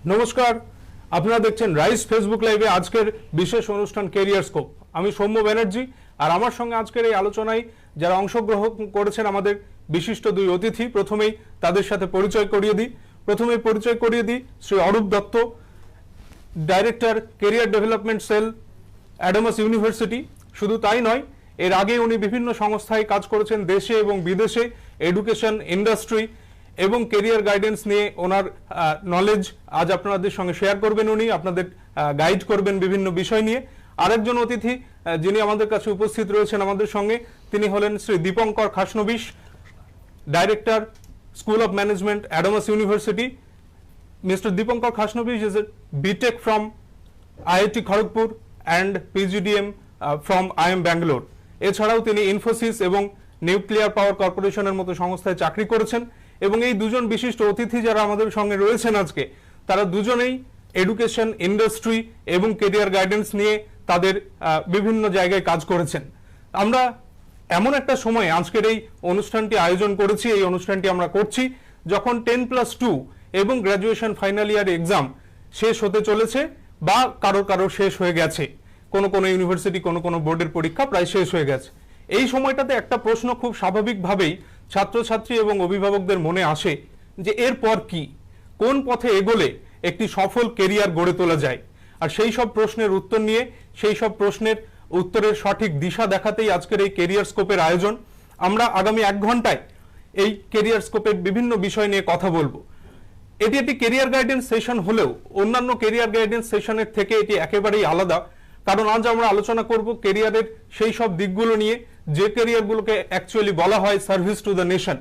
নমস্কার, আপনারা দেখছেন রাইস ফেসবুক লাইভে আজকের বিশেষ অনুষ্ঠান ক্যারিয়ার স্কোপ। আমি সৌম্য ব্যানার্জি, আর আমার সঙ্গে আজকের এই আলোচনায় যারা অংশগ্রহণ করেছেন আমাদের বিশিষ্ট দুই অতিথি, প্রথমেই তাদের সাথে পরিচয় করিয়ে দিই। Shri Arup Dutta, director career development sell, Adamas university. শুধু তাই নয়, এর আগে উনি বিভিন্ন সংস্থায় কাজ করেছেন দেশে এবং বিদেশে, এডুকেশন, ইন্ডাস্ট্রি এবং ক্যারিয়ার গাইডেন্স নিয়ে ওনার নলেজ আজ আপনাদের সঙ্গে শেয়ার করবেন। উনি আপনাদের গাইড করবেন বিভিন্ন বিষয় নিয়ে। আরেকজন অতিথি যিনি আমাদের কাছে উপস্থিত রয়েছেন আমাদের সঙ্গে, তিনি হলেন Shri Dipankar Khasnabis, director school of management, Adamas university. Mr. Dipankar Khasnobish is a BTech from IIT Kharagpur and PGDM from IIM Bangalore. এছাড়াও তিনি ইনফোসিস এবং নিউক্লিয়ার পাওয়ার কর্পোরেশনের মতো সংস্থায় চাকরি করেছেন। এবং এই দুজন বিশিষ্ট অতিথি যারা আমাদের সঙ্গে রয়েছেন আজকে, তারা দুজনেই এডুকেশন, ইন্ডাস্ট্রি এবং ক্যারিয়ার গাইডেন্স নিয়ে তাদের বিভিন্ন জায়গায় কাজ করেছেন। আমরা এমন একটা সময় আজকের এই অনুষ্ঠানটি আয়োজন করেছি, এই অনুষ্ঠানটি আমরা করছি যখন 10+2 এবং গ্র্যাজুয়েশন ফাইনাল ইয়ার এক্সাম শেষ হতে চলেছে, বা কারো শেষ হয়ে গেছে। কোনো ইউনিভার্সিটি, কোনো বোর্ডের পরীক্ষা প্রায় শেষ হয়ে গেছে। এই সময়টাতে একটা প্রশ্ন খুব স্বাভাবিকভাবেই ছাত্রছাত্রী এবং অভিভাবকদের মনে আসে যে এরপর কি, কোন পথে এগোলে একটি সফল কেরিয়ার গড়ে তোলা যায়। আর সেই সব প্রশ্নের উত্তর নিয়ে, সেই সব প্রশ্নের উত্তরের সঠিক দিশা দেখাতেই আজকের এই কেরিয়ার স্কোপের আয়োজন। আমরা আগামী 1 ঘন্টায় এই কেরিয়ার স্কোপের বিভিন্ন বিষয় নিয়ে কথা বলবো। এটি একটি কেরিয়ার গাইডেন্স সেশন হলেও অন্যান্য কেরিয়ার গাইডেন্স সেশনের থেকে এটি একেবারেই আলাদা, কারণ আজ আমরা আলোচনা করব কেরিয়ারের সেই সব দিকগুলো নিয়ে যে কেরিয়ারগুলোকে অ্যাকচুয়ালি বলা হয় সার্ভিস টু দ্য নেশন,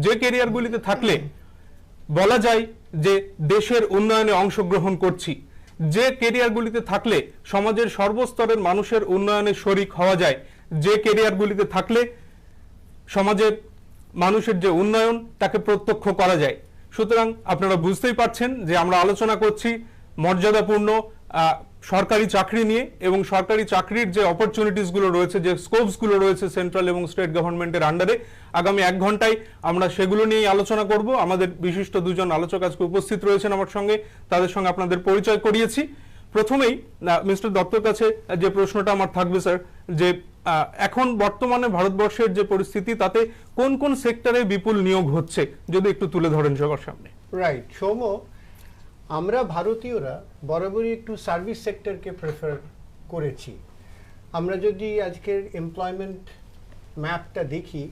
যে কেরিয়ারগুলিতে থাকলে বলা যায় যে দেশের উন্নয়নে অংশগ্রহণ করছি, যে কেরিয়ারগুলিতে থাকলে সমাজের সর্বস্তরের মানুষের উন্নয়নে শরিক হওয়া যায়, যে কেরিয়ারগুলিতে থাকলে সমাজের মানুষের যে উন্নয়ন তাকে প্রত্যক্ষ করা যায়। সুতরাং আপনারা বুঝতেই পারছেন যে আমরা আলোচনা করছি মর্যাদাপূর্ণ সরকারি চাকরি নিয়ে, এবং সরকারি চাকরির যে অপরচুনিটিসগুলো রয়েছে, যে স্কোপসগুলো রয়েছে সেন্ট্রাল এবং স্টেট গভর্নমেন্টের আন্ডারে, আগামী 1 ঘন্টায় আমরা সেগুলো নিয়েই আলোচনা করব। আমাদের বিশিষ্ট দুজন আলোচক আজকে উপস্থিত রয়েছেন আমার সঙ্গে, তাদের সঙ্গে আপনাদের পরিচয় করিয়েছি। প্রথমেই মিস্টার দত্তর কাছে যে প্রশ্নটা আমার থাকবে স্যার, যে এখন বর্তমানে ভারতবর্ষের যে পরিস্থিতি, তাতে কোন কোন সেক্টরে বিপুল নিয়োগ হচ্ছে যদি একটু তুলে ধরেন সবার সামনে। রাইট সৌম্য, আমরা ভারতীয়রা বরাবরই একটু সার্ভিস সেক্টরকে প্রেফার করেছি। আমরা যদি আজকের এমপ্লয়মেন্ট ম্যাপটা দেখি,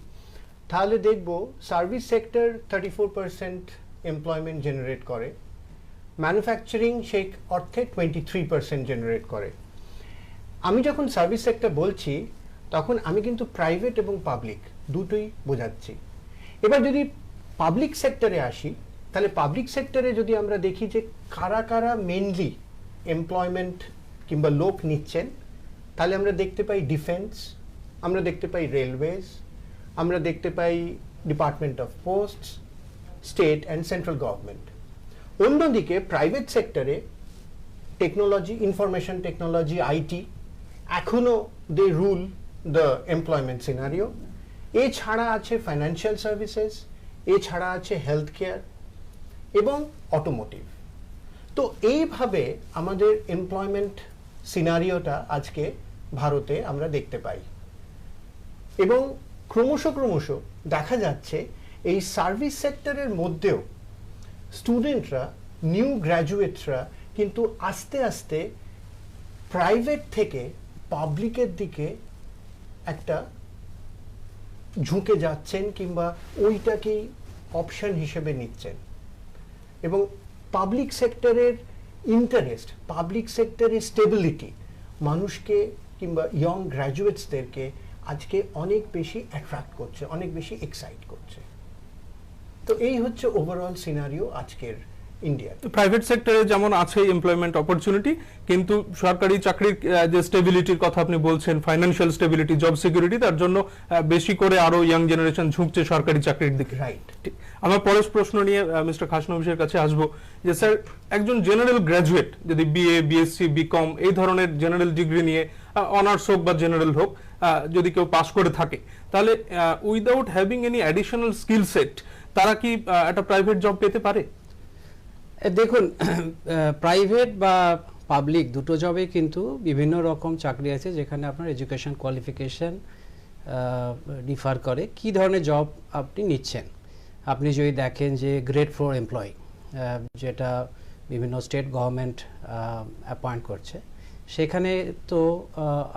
তাহলে দেখব সার্ভিস সেক্টর 34% এমপ্লয়মেন্ট জেনারেট করে, ম্যানুফ্যাকচারিং সেই অর্থে 23% জেনারেট করে। আমি যখন সার্ভিস সেক্টর বলছি তখন আমি কিন্তু প্রাইভেট এবং পাবলিক দুটোই বোঝাচ্ছি। এবার যদি পাবলিক সেক্টরে আসি, তাহলে পাবলিক সেক্টরে যদি আমরা দেখি যে কারা মেনলি এমপ্লয়মেন্ট কিংবা লোক নিচ্ছেন, তাহলে আমরা দেখতে পাই ডিফেন্স, আমরা দেখতে পাই রেলওয়েজ, আমরা দেখতে পাই department of posts, state and central government. অন্যদিকে প্রাইভেট সেক্টরে টেকনোলজি, ইনফরমেশন টেকনোলজি, আইটি এখনো they rule the employment scenario. এছাড়া আছে ফাইন্যান্সিয়াল সার্ভিসেস, এছাড়া আছে হেলথ কেয়ার এবং অটোমোটিভ। তো এইভাবে আমাদের এমপ্লয়মেন্ট সিনারিওটা আজকে ভারতে আমরা দেখতে পাই, এবং ক্রমশ দেখা যাচ্ছে এই সার্ভিস সেক্টরের মধ্যেও স্টুডেন্টরা, নিউ গ্র্যাজুয়েটসরা কিন্তু আস্তে আস্তে প্রাইভেট থেকে পাবলিকের দিকে একটা ঝুঁকে যাচ্ছেন, কিংবা ওইটাকেই অপশন হিসেবে নিচ্ছেন। এবং পাবলিক সেক্টরের ইন্টারেস্ট, পাবলিক সেক্টরের স্টেবিলিটি মানুষকে কিংবা ইয়ং গ্র্যাজুয়েটসদেরকে আজকে অনেক বেশি অ্যাট্রাক্ট করছে, অনেক বেশি এক্সাইট করছে। তো এই হচ্ছে ওভারঅল সিনারিও আজকের ইন্ডিয়া। প্রাইভেট সেক্টরে যেমন আছে এমপ্লয়মেন্ট অপরচুনিটি, কিন্তু সরকারি চাকরির যে স্টেবিলিটির কথা আপনি বলছেন, ফাইন্যান্সিয়াল স্টেবিলিটি, জব সিকিউরিটি, তার জন্য বেশি করে আরো ইয়াং জেনারেশন ঝুঁকছে সরকারি চাকরির দিকে। রাইট। আমার পরের প্রশ্ন নিয়ে মিস্টার খাসনবিশের কাছে আসবো, যে স্যার একজন জেনারেল গ্র্যাজুয়েট যদি বিএ, বিএসসি, বিকম এই ধরনের জেনারেল ডিগ্রি নিয়ে, অনার্স হোক বা জেনারেল হোক, যদি কেউ পাস করে থাকে, তাহলে without having any additional skill set তারা কি একটা প্রাইভেট জব পেতে পারে? দেখুন, প্রাইভেট বা পাবলিক দুটো জবে কিন্তু বিভিন্ন রকম চাকরি আছে যেখানে আপনার এডুকেশন কোয়ালিফিকেশন ডিফার করে কি ধরনের জব আপনি নিচ্ছেন। আপনি যদি দেখেন যে গ্রেড 4 এমপ্লয়ি যেটা বিভিন্ন স্টেট গভর্নমেন্ট অ্যাপয়েন্ট করছে, সেখানে তো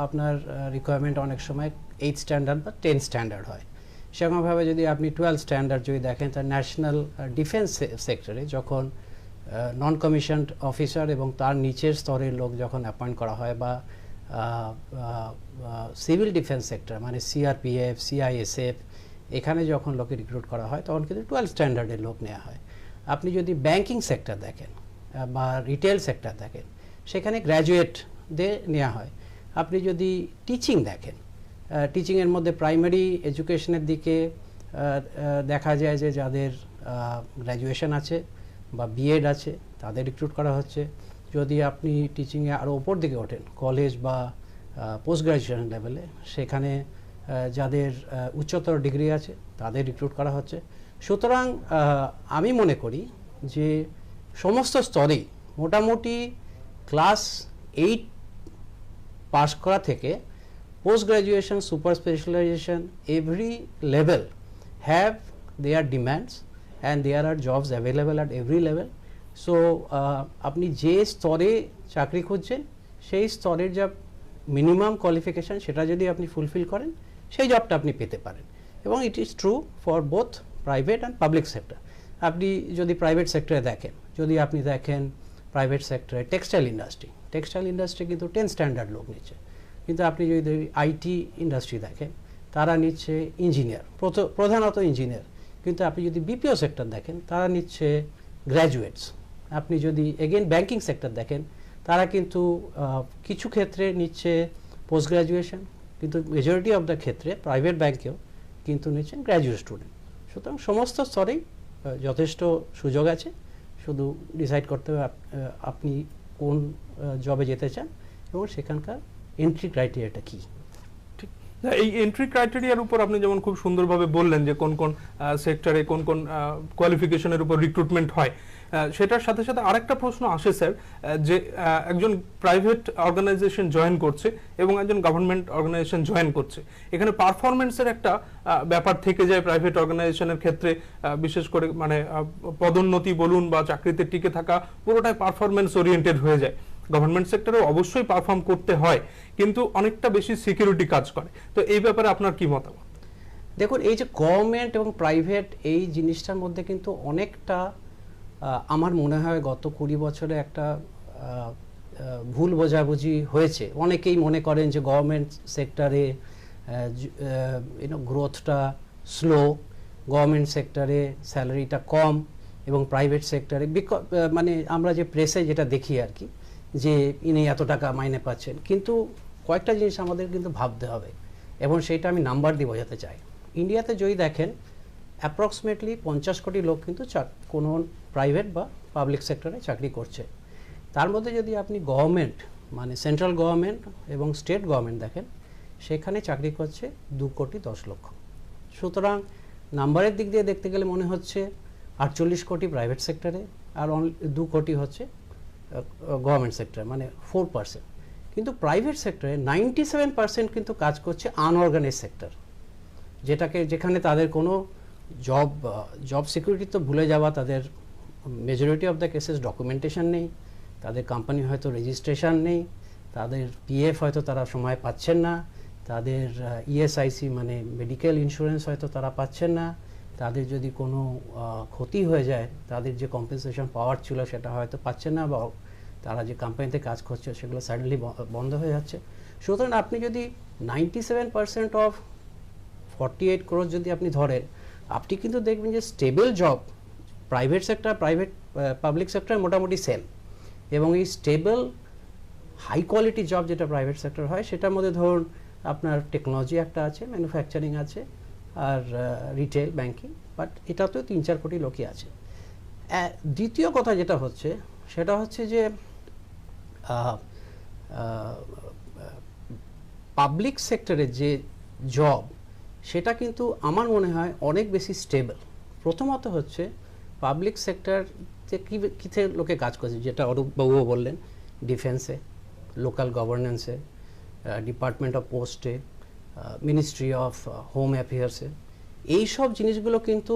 আপনার রিকোয়ারমেন্ট অনেক সময় 8 স্ট্যান্ডার্ড বা 10 স্ট্যান্ডার্ড হয়। সেরকমভাবে যদি আপনি 12 স্ট্যান্ডার্ড যদি দেখেন, তার ন্যাশনাল ডিফেন্স সেক্টরে যখন নন কমিশনড অফিসার এবং তার নিচের স্তরের লোক যখন অ্যাপয়েন্ট করা হয়, বা সিভিল ডিফেন্স সেক্টর মানে সিআরপিএফ, সিআইএসএফ, এখানে যখন লোকে রিক্রুট করা হয় তখন কিন্তু 12 স্ট্যান্ডার্ডের লোক নেওয়া হয়। আপনি যদি ব্যাংকিং সেক্টর দেখেন বা রিটেল সেক্টর দেখেন, সেখানে গ্র্যাজুয়েটদের নেওয়া হয়। আপনি যদি টিচিং দেখেন, টিচিংয়ের মধ্যে প্রাইমারি এডুকেশনের দিকে দেখা যায় যে যাদের গ্র্যাজুয়েশন আছে বা বিএড আছে তাদের রিক্রুট করা হচ্ছে। যদি আপনি টিচিংয়ে আরও ওপর দিকে ওঠেন, কলেজ বা পোস্ট গ্র্যাজুয়েশন লেভেলে, সেখানে যাদের উচ্চতর ডিগ্রি আছে তাদের রিক্রুট করা হচ্ছে। সুতরাং আমি মনে করি যে সমস্ত স্তরেই মোটামুটি ক্লাস 8 পাস করা থেকে post graduation, super specialization, every level have their demands and there are jobs available at every level. So আপনি যে স্তরে চাকরি খুঁজছেন সেই স্তরের যা মিনিমাম কোয়ালিফিকেশান সেটা যদি আপনি ফুলফিল করেন, সেই জবটা আপনি পেতে পারেন। এবং it is true for both private and public sector. আপনি যদি প্রাইভেট সেক্টরে দেখেন, যদি আপনি দেখেন প্রাইভেট সেক্টরে টেক্সটাইল ইন্ডাস্ট্রি কিন্তু 10 স্ট্যান্ডার্ড লোক নিচ্ছে। কিন্তু আপনি যদি আইটি ইন্ডাস্ট্রি দেখেন, তারা নিচ্ছে ইঞ্জিনিয়ার, প্রধানত ইঞ্জিনিয়ার। কিন্তু আপনি যদি বিপিও সেক্টর দেখেন, তারা নিচ্ছে গ্র্যাজুয়েটস। আপনি যদি এগেন ব্যাংকিং সেক্টর দেখেন, তারা কিন্তু কিছু ক্ষেত্রে নিচ্ছে পোস্ট গ্র্যাজুয়েশন, কিন্তু মেজরিটি অফ দ্য ক্ষেত্রে প্রাইভেট ব্যাংকেও কিন্তু নিচ্ছেন গ্র্যাজুয়েট স্টুডেন্ট। সুতরাং সমস্ত স্তরেই যথেষ্ট সুযোগ আছে, শুধু ডিসাইড করতে হবে আপনি কোন জবে যেতে চান এবং সেখানকার এন্ট্রি ক্রাইটেরিয়াটা কী। এই এন্ট্রি ক্রাইটেরিয়ার উপর আপনি যেমন খুব সুন্দরভাবে বললেন যে কোন কোন সেক্টরে কোন কোন কোয়ালিফিকেশনের উপর রিক্রুটমেন্ট হয়, সেটার সাথে সাথে আরেকটা প্রশ্ন আসে স্যার, যে একজন প্রাইভেট অর্গানাইজেশন জয়েন করছে এবং একজন গভর্নমেন্ট অর্গানাইজেশন জয়েন করছে, এখানে পারফরমেন্সের একটা ব্যাপার থেকে যায় প্রাইভেট অর্গানাইজেশনের ক্ষেত্রে, বিশেষ করে মানে পদোন্নতি বলুন বা চাকরিতে টিকে থাকা, পুরোটাই পারফরমেন্স ওরিয়েন্টেড হয়ে যায়। গভর্নমেন্ট সেক্টরে অবশ্যই পারফর্ম করতে হয়, কিন্তু অনেকটা বেশি সিকিউরিটি কাজ করে। তো এই ব্যাপারে আপনার কি মতামত? দেখুন, এই যে গভর্নমেন্ট এবং প্রাইভেট এই জিনিসটার মধ্যে কিন্তু অনেকটা আমার মনে হয় গত 20 বছরে একটা ভুল বোঝাবুঝি হয়েছে। অনেকেই মনে করেন যে গভর্নমেন্ট সেক্টরে গ্রোথটা স্লো, গভর্নমেন্ট সেক্টরে স্যালারিটা কম এবং প্রাইভেট সেক্টরে মানে আমরা যে প্রেসে যেটা দেখি আর কি, যে ইনি এত টাকা মাইনে পাচ্ছেন। কিন্তু কয়েকটা জিনিস আমাদের কিন্তু ভাবতে হবে এবং সেটা আমি নাম্বার দিয়ে বোঝাতে চাই। ইন্ডিয়াতে যদি দেখেন অ্যাপ্রক্সিমেটলি 50 কোটি লোক কিন্তু কোনো প্রাইভেট বা পাবলিক সেক্টরে চাকরি করছে। তার মধ্যে যদি আপনি গভর্নমেন্ট মানে সেন্ট্রাল গভর্নমেন্ট এবং স্টেট গভর্নমেন্ট দেখেন, সেখানে চাকরি করছে 2 কোটি 10 লক্ষ। সুতরাং নাম্বারের দিক দিয়ে দেখতে গেলে মনে হচ্ছে 48 কোটি প্রাইভেট সেক্টরে আর 2 কোটি হচ্ছে গভর্নমেন্ট সেক্টর, মানে 4%। কিন্তু প্রাইভেট সেক্টরে 97% কিন্তু কাজ করছে আনঅর্গানাইজ সেক্টর, যেখানে তাদের কোনো জব সিকিউরিটি তো ভুলে যাওয়া, তাদের majority of the cases documentation নেই, তাদের কোম্পানি হয়তো রেজিস্ট্রেশন নেই, তাদের পিএফ হয়তো তারা সময় পাচ্ছেন না, তাদের ইএসআইসি মানে মেডিকেল ইন্স্যুরেন্স হয়তো তারা পাচ্ছেন না, তাদের যদি কোনো ক্ষতি হয়ে যায় তাদের যে কম্পেনসেশন পাওয়ার ছিল সেটা হয়তো পাচ্ছেন না, বা তারা যে কোম্পানিতে কাজ করছে সেগুলো সাডেনলি বন্ধ হয়ে যাচ্ছে। সুতরাং আপনি যদি 97% অফ 48 crore যদি আপনি ধরেন, আপনি কিন্তু দেখবেন যে stable job private sector, public sector মোটামুটি সেম। এবং এই স্টেবল হাই কোয়ালিটি জব যেটা প্রাইভেট সেক্টর হয়, সেটার মধ্যে ধরুন আপনার টেকনোলজি একটা আছে, ম্যানুফ্যাকচারিং আছে, আর রিটেল, ব্যাংকিং, বাট এটাতেও 3-4 কোটি লোকই আছে। দ্বিতীয় কথা যেটা হচ্ছে সেটা হচ্ছে যে পাবলিক সেক্টরে যে জব, সেটা কিন্তু আমার মনে হয় অনেক বেশি স্টেবল। প্রথমত হচ্ছে পাবলিক সেক্টর যে কিসে লোকে কাজ করছে, যেটা অরূপবাবুও বললেন, ডিফেন্সে, লোকাল গভর্নেন্সে, ডিপার্টমেন্ট অফ পোস্টে, মিনিস্ট্রি অফ হোম অ্যাফেয়ার্সে। এই সব জিনিসগুলো কিন্তু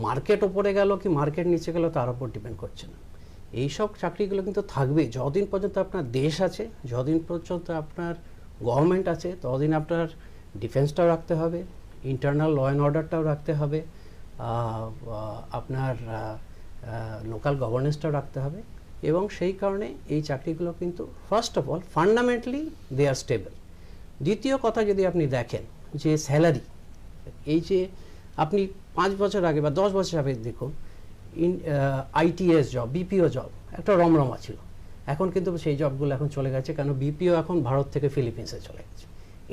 মার্কেট ওপরে গেল কি মার্কেট নিচে গেল তার উপর ডিপেন্ড করছে না। এই সব চাকরিগুলো কিন্তু থাকবেই যতদিন পর্যন্ত আপনার দেশ আছে, যতদিন পর্যন্ত আপনার গভর্নমেন্ট আছে, ততদিন আপনার ডিফেন্সটাও রাখতে হবে, ইন্টারনাল ল অ্যান্ড অর্ডারটাও রাখতে হবে, আপনার লোকাল গভর্নেন্সটাও রাখতে হবে। এবং সেই কারণে এই চাকরিগুলো কিন্তু first of all fundamentally they are stable. দ্বিতীয় কথা, যদি আপনি দেখেন যে স্যালারি, এই যে আপনি 5 বছর আগে বা 10 বছর আগে দেখুন, আইটিএস জব, বিপিও জব একটা রমরমা ছিল। এখন কিন্তু সেই জবগুলো এখন চলে গেছে, কারণ বিপিও এখন ভারত থেকে ফিলিপিন্সে চলে গেছে।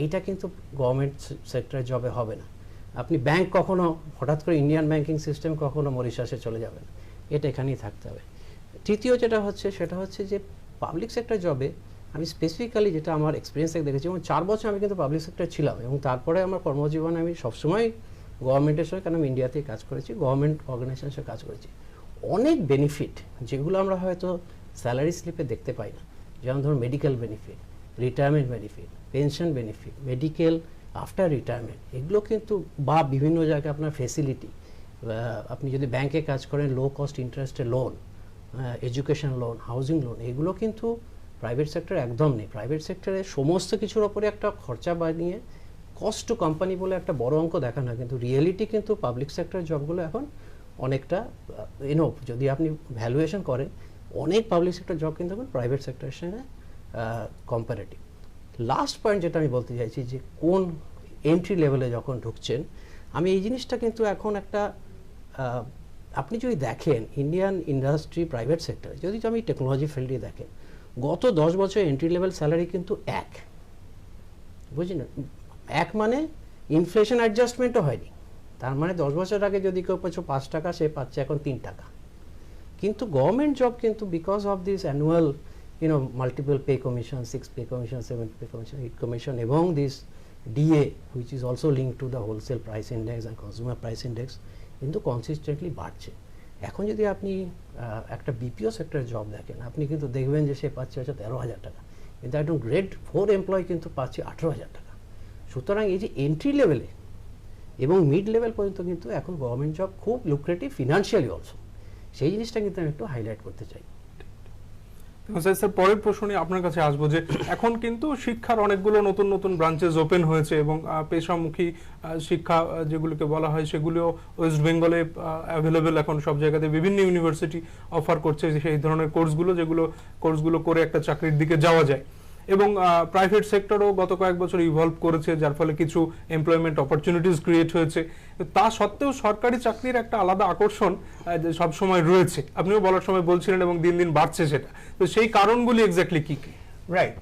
এইটা কিন্তু গভর্নমেন্ট সেক্টরের জবে হবে না। আপনি ব্যাংক কখনো হঠাৎ করে ইন্ডিয়ান ব্যাংকিং সিস্টেম কখনো মরিশাসে চলে যাবে না, এটা এখানেই থাকতে হবে। তৃতীয় যেটা হচ্ছে সেটা হচ্ছে যে পাবলিক সেক্টর জবে আমি স্পেসিফিক্যালি যেটা আমার এক্সপিরিয়েন্স থেকে দেখেছি, এবং 4 বছর আমি কিন্তু পাবলিক সেক্টর ছিলাম, এবং তারপরে আমার কর্মজীবনে আমি সবসময় গভর্নমেন্টের সঙ্গে, কারণ আমি ইন্ডিয়াতেই কাজ করেছি, গভর্নমেন্ট অর্গানাইজেশনের সঙ্গে কাজ করেছি। অনেক বেনিফিট যেগুলো আমরা হয়তো স্যালারি স্লিপে দেখতে পাই না, যেমন ধরুন medical benefit, retirement benefit, pension benefit, medical after retirement, এগুলো কিন্তু, বা বিভিন্ন জায়গায় আপনার ফেসিলিটি, আপনি যদি ব্যাংকে কাজ করেন লো কস্ট ইন্টারেস্টের loan, education loan, housing loan, এগুলো কিন্তু প্রাইভেট সেক্টর একদম নেই। প্রাইভেট সেক্টরে সমস্ত কিছুর ওপরে একটা খরচা বানিয়ে কস্ট টু কোম্পানি বলে একটা বড় অঙ্ক দেখানো হয়, কিন্তু রিয়েলিটি কিন্তু পাবলিক সেক্টর জবগুলো এখন অনেকটা এনফ। যদি আপনি ভ্যালুয়েশন করেন, অনেক পাবলিক সেক্টর জব কিন্তু এখন প্রাইভেট সেক্টরের সঙ্গে কম্পারেটিভ। লাস্ট পয়েন্ট যেটা আমি বলতে চাইছি, যে কোন এন্ট্রি লেভেলে যখন ঢুকছেন, আমি এই জিনিসটা কিন্তু এখন একটা, আপনি যদি দেখেন ইন্ডিয়ান ইন্ডাস্ট্রি প্রাইভেট সেক্টর, যদি আমি টেকনোলজি ফিল্ডে দেখেন, গত 10 বছর এন্ট্রি লেভেল স্যালারি কিন্তু বুঝলেন, মানে ইনফ্লেশন অ্যাডজাস্টমেন্টও হয়নি। তার মানে 10 বছর আগে যদি কেউ পাচ্ছে 5 টাকা, সে পাচ্ছে এখন 3 টাকা। কিন্তু গভর্নমেন্ট জব কিন্তু because of this annual multiple pay commission, 6 pay commission, 7 pay commission, 8 commission, এবং this DA which is also link to the wholesale price index and consumer price index, কিন্তু কনসিস্টেন্টলি বাড়ছে। এখন যদি আপনি একটা বিপিও সেক্টরের job দেখেন, আপনি কিন্তু দেখবেন যে সে পাচ্ছে হচ্ছে 13,000 টাকা, কিন্তু একজন গ্রেড 4 এমপ্লয় কিন্তু পাচ্ছে 18,000 টাকা। সুতরাং এই যে এন্ট্রি লেভেলে এবং মিড লেভেল পর্যন্ত কিন্তু এখন গভর্নমেন্ট জব খুব লুক্রেটিভ ফিনান্সিয়ালি অলসো, সেই জিনিসটা কিন্তু আমি একটু হাইলাইট করতে চাই। স্যার, পরের প্রশ্ন নিয়ে আপনার কাছে আসবো, যে এখন কিন্তু শিক্ষার অনেকগুলো নতুন নতুন ব্রাঞ্চেস ওপেন হয়েছে, এবং পেশামুখী শিক্ষা যেগুলোকে বলা হয় সেগুলো ওয়েস্ট বেঙ্গলে অ্যাভেলেবেল এখন সব জায়গাতে, বিভিন্ন ইউনিভার্সিটি অফার করছে সেই ধরনের কোর্সগুলো করে একটা চাকরির দিকে যাওয়া যায়। এবং প্রাইভেট সেক্টরও গত কয়েক বছর ইভলভ করেছে, যার ফলে কিছু এমপ্লয়মেন্ট অপরচুনিটিস ক্রিয়েট হয়েছে। তা সত্ত্বেও সরকারি চাকরির একটা আলাদা আকর্ষণ সব সময় রয়েছে, আপনিও বলার সময় বলছিলেন, এবং দিন দিন বাড়ছে সেটা। তো সেই কারণগুলি এক্স্যাক্টলি কি কি? রাইট,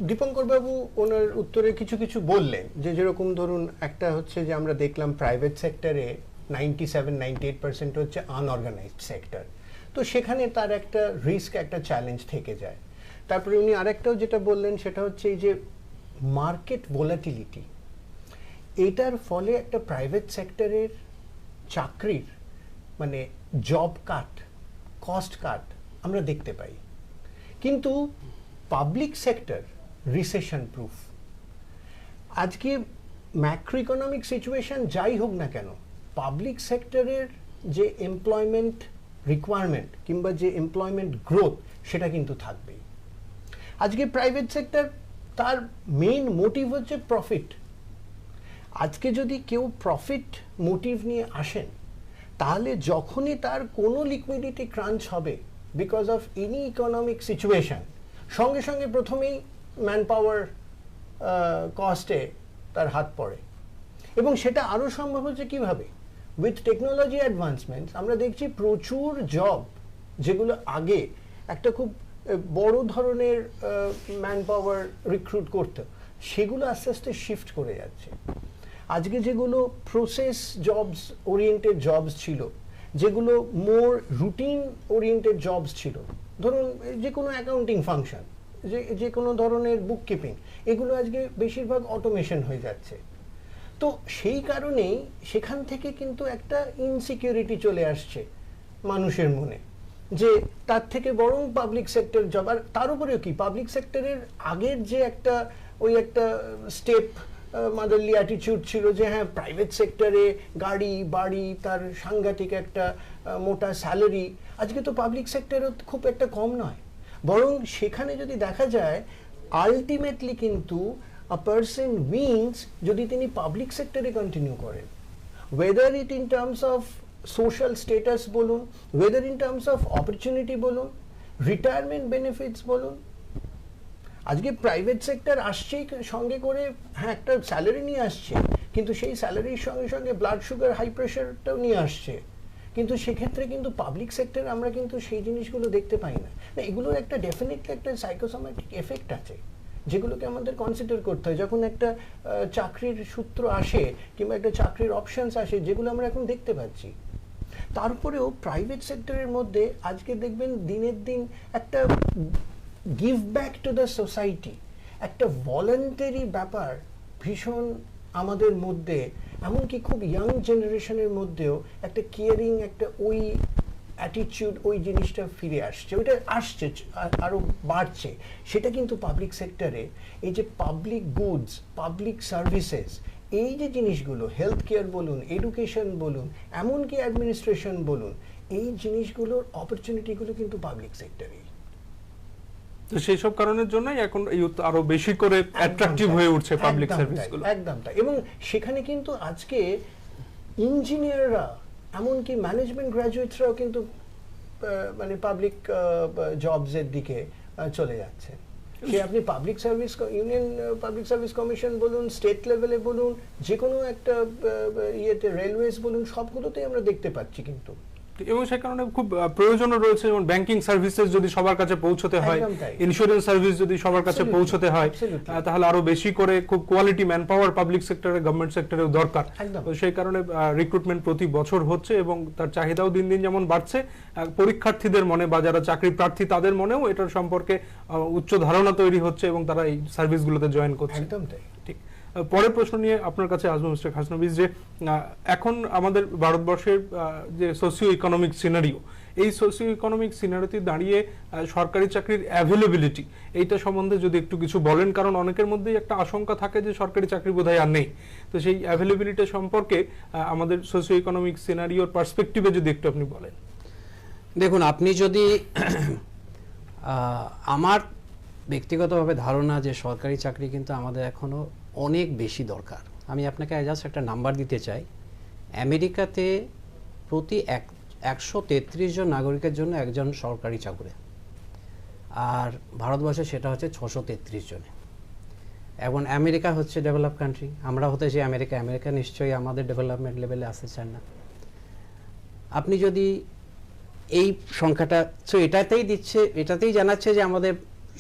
দীপঙ্কর বাবু ওনার উত্তরে কিছু কিছু বললেন, যে যেরকম ধরুন একটা হচ্ছে যে আমরা দেখলাম প্রাইভেট সেক্টরে 97-98% হচ্ছে আনঅর্গানাইজড সেক্টর, তো সেখানে তার একটা রিস্ক, একটা চ্যালেঞ্জ থেকে যায়। তারপরে উনি আরেকটাও যেটা বললেন সেটা হচ্ছে এই যে মার্কেট ভোলাটিলিটি, এটার ফলে একটা প্রাইভেট সেক্টরের চাকরির মানে জব কাট, কস্ট কাট আমরা দেখতে পাই। কিন্তু পাবলিক সেক্টর রিসেশন প্রুফ। আজকে ম্যাক্রো ইকোনমিক সিচুয়েশন যাই হোক না কেন, পাবলিক সেক্টরের যে এমপ্লয়মেন্ট রিকোয়ারমেন্ট কিংবা যে এমপ্লয়মেন্ট গ্রোথ, সেটা কিন্তু থাকবেই। আজকে প্রাইভেট সেক্টর তার মেইন মোটিভ হচ্ছে প্রফিট। আজকে যদি কেউ প্রফিট মোটিভ নিয়ে আসেন, তাহলে যখনই তার কোনো লিকুইডিটি ক্রাঞ্চ হবে because of any economic situation, সঙ্গে সঙ্গে প্রথমেই ম্যান পাওয়ার কস্টে তার হাত পড়ে। এবং সেটা আরও সম্ভব হচ্ছে কীভাবে? উইথ টেকনোলজি অ্যাডভান্সমেন্টস আমরা দেখছি প্রচুর জব যেগুলো আগে একটা খুব বড় ধরনের ম্যান পাওয়ার রিক্রুট করতে, সেগুলো আস্তে আস্তে শিফট করে যাচ্ছে। আজকে যেগুলো প্রসেস জবস ওরিয়েন্টেড জবস ছিল, যেগুলো মোর রুটিন ওরিয়েন্টেড জবস ছিল, ধরুন যে কোনো অ্যাকাউন্টিং ফাংশন, যে কোনো ধরনের বুক কিপিং, এগুলো আজকে বেশিরভাগ অটোমেশন হয়ে যাচ্ছে। তো সেই কারণেই সেখান থেকে কিন্তু একটা ইনসিকিউরিটি চলে আসছে মানুষের মনে, যে তার থেকে বরং পাবলিক সেক্টর জব। আর তার উপরেও কি পাবলিক সেক্টরের আগের যে একটা একটা স্টেপ মাদারলি অ্যাটিটিউড ছিল যে হ্যাঁ প্রাইভেট সেক্টরে গাড়ি বাড়ি তার সাংঘাতিক একটা মোটা স্যালারি, আজকে তো পাবলিক সেক্টরও খুব একটা কম নয়। বরং সেখানে যদি দেখা যায় আলটিমেটলি কিন্তু আ পারসন উইন্স যদি তিনি পাবলিক সেক্টরে কন্টিনিউ করেন, whether it in terms of social status বলুন, whether in terms of opportunity বলুন, রিটায়ারমেন্ট বেনিফিটস বলুন। আজকে প্রাইভেট সেক্টর আসছেই সঙ্গে করে হ্যাঁ একটা স্যালারি নিয়ে আসছে, কিন্তু সেই স্যালারির সঙ্গে সঙ্গে ব্লাড সুগার হাই প্রেশারটাও নিয়ে আসছে, কিন্তু সেক্ষেত্রে কিন্তু পাবলিক সেক্টর আমরা কিন্তু সেই জিনিসগুলো দেখতে পাই না। এগুলোর একটা ডেফিনেটলি একটা সাইকোসোম্যাটিক এফেক্ট আছে যেগুলোকে আমাদের কনসিডার করতে হয় যখন একটা চাকরির সূত্র আসে কিংবা একটা চাকরির অপশনস আসে, যেগুলো আমরা এখন দেখতে পাচ্ছি। তারপরেও প্রাইভেট সেক্টরের মধ্যে আজকে দেখবেন দিনের দিন একটা give back to the society, একটা ভলেন্টারি ব্যাপার ভীষণ আমাদের মধ্যে, এমনকি খুব ইয়াং জেনারেশনের মধ্যেও একটা কেয়ারিং একটা ওই অ্যাটিটিউড ওই জিনিসটা ফিরে আসছে, ওইটা আসছে আরও বাড়ছে। সেটা কিন্তু পাবলিক সেক্টরে এই যে পাবলিক গুডস পাবলিক সার্ভিসেস এই যে জিনিসগুলো হেলথ কেয়ার বলুন, এডুকেশন বলুন, এমনকি অ্যাডমিনিস্ট্রেশন বলুন, এই জিনিসগুলোর অপরচুনিটিগুলো কিন্তু পাবলিক সেক্টরেই। তো সেই সব কারণের জন্যই এখন ইউথ আরো বেশি করে অ্যাট্রাকটিভ হয়ে উঠছে পাবলিক সার্ভিসগুলো। একদম তাই। এবং সেখানে কিন্তু আজকে ইঞ্জিনিয়াররা এমনকি ম্যানেজমেন্ট গ্র্যাজুয়েটসরাও কিন্তু মানে পাবলিক জবসের দিকে চলে যাচ্ছে। সে আপনি public service union public service commission বলুন, স্টেট লেভেলে বলুন, যে কোনো একটা ইয়েতে রেলওয়েজ বলুন, সবগুলোতেই আমরা দেখতে পাচ্ছি কিন্তু। এবং সে কারণে খুব প্রয়োজনও রয়েছে, যেমন ব্যাংকিং সার্ভিসেস যদি সবার কাছে পৌঁছতে হয়, ইন্স্যুরেন্স সার্ভিস যদি সবার কাছে পৌঁছতে হয়, তাহলে আরো বেশি করে খুব কোয়ালিটি ম্যান পাওয়ার পাবলিক সেক্টরে গভর্নমেন্ট সেক্টরেও দরকার। তো সেই কারণে রিক্রুটমেন্ট প্রতি বছর হচ্ছে এবং তার চাহিদাও দিন দিন যেমন বাড়ছে, পরীক্ষার্থীদের মনে বা যারা চাকরি প্রার্থী তাদের মনেও এটার সম্পর্কে উচ্চ ধারণা তৈরি হচ্ছে এবং তারা এই সার্ভিসগুলোতে জয়েন করছে। একদম তাই। ঠিক। পরের প্রশ্ন নিয়ে আপনার কাছে আসবো মিস্টার খাসনবিস, যে এখন আমাদের ভারতবর্ষের যে সোসিও ইকোনমিক সিনারিও, এই সোসিও ইকোনমিক সিনারিওতে দাঁড়িয়ে সরকারি চাকরির অ্যাভেলেবিলিটি এইটা সম্বন্ধে যদি একটু কিছু বলেন, কারণ অনেকের মধ্যেই একটা আশঙ্কা থাকে যে সরকারি চাকরি বোধহয় আর নেই। তো সেই অ্যাভেলেবিলিটি সম্পর্কে আমাদের সোসিও ইকোনমিক সিনারিওর পার্সপেক্টিভে যদি একটু আপনি বলেন। দেখুন, আপনি যদি আমার ব্যক্তিগতভাবে ধারণা যে সরকারি চাকরি কিন্তু আমাদের এখনো অনেক বেশি দরকার। আমি আপনাকে জাস্ট একটা নাম্বার দিতে চাই। আমেরিকাতে প্রতি 133 জন নাগরিকের জন্য একজন সরকারি চাকরি, আর ভারতবর্ষে সেটা হচ্ছে 633 জনে। এবং আমেরিকা হচ্ছে ডেভেলপ কান্ট্রি, আমরা হতে চাই আমেরিকা, আমেরিকা নিশ্চয়ই আমাদের ডেভেলপমেন্ট লেভেলে আসতে চান না। আপনি যদি এই সংখ্যাটা এটাতেই জানাচ্ছে যে আমাদের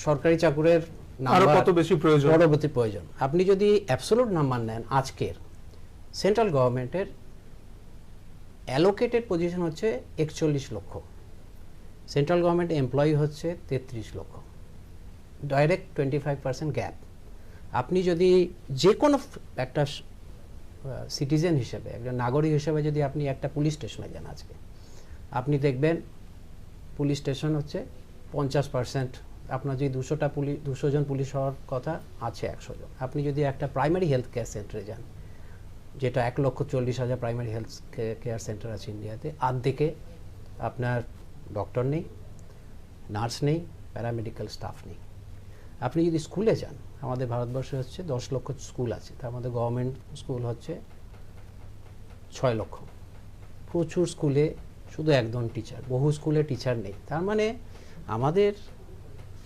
সরকারি চাকরির আরো কত বেশি প্রয়োজন, পরবর্তী প্রয়োজন। আপনি যদি অ্যাবসলিউট নাম্বার নেন, আজকের সেন্ট্রাল গভর্নমেন্টের অ্যালোকেটেড পজিশন হচ্ছে 41 লক্ষ, সেন্ট্রাল গভর্নমেন্ট এমপ্লয়ি হচ্ছে 33 লক্ষ, ডাইরেক্ট 25% গ্যাপ। আপনি যদি যে কোনো একটা সিটিজেন হিসেবে, একজন নাগরিক হিসেবে যদি আপনি একটা পুলিশ স্টেশনে যান আজকে, আপনি দেখবেন পুলিশ স্টেশন হচ্ছে 50%, আপনার যদি 200 জন পুলিশ হওয়ার কথা আছে 100 জন। আপনি যদি একটা প্রাইমারি হেলথ কেয়ার সেন্টারে যান, যেটা 1,40,000 প্রাইমারি হেলথ কেয়ার সেন্টার আছে ইন্ডিয়াতে, আর্ধেকে আপনার ডক্টর নেই, নার্স নেই, প্যারামেডিক্যাল স্টাফ নেই। আপনি যদি স্কুলে যান, আমাদের ভারতবর্ষে হচ্ছে 10 লক্ষ স্কুল আছে, তার মধ্যে গভর্নমেন্ট স্কুল হচ্ছে 6 লক্ষ। প্রচুর স্কুলে শুধু একজন টিচার, বহু স্কুলে টিচার নেই। তার মানে আমাদের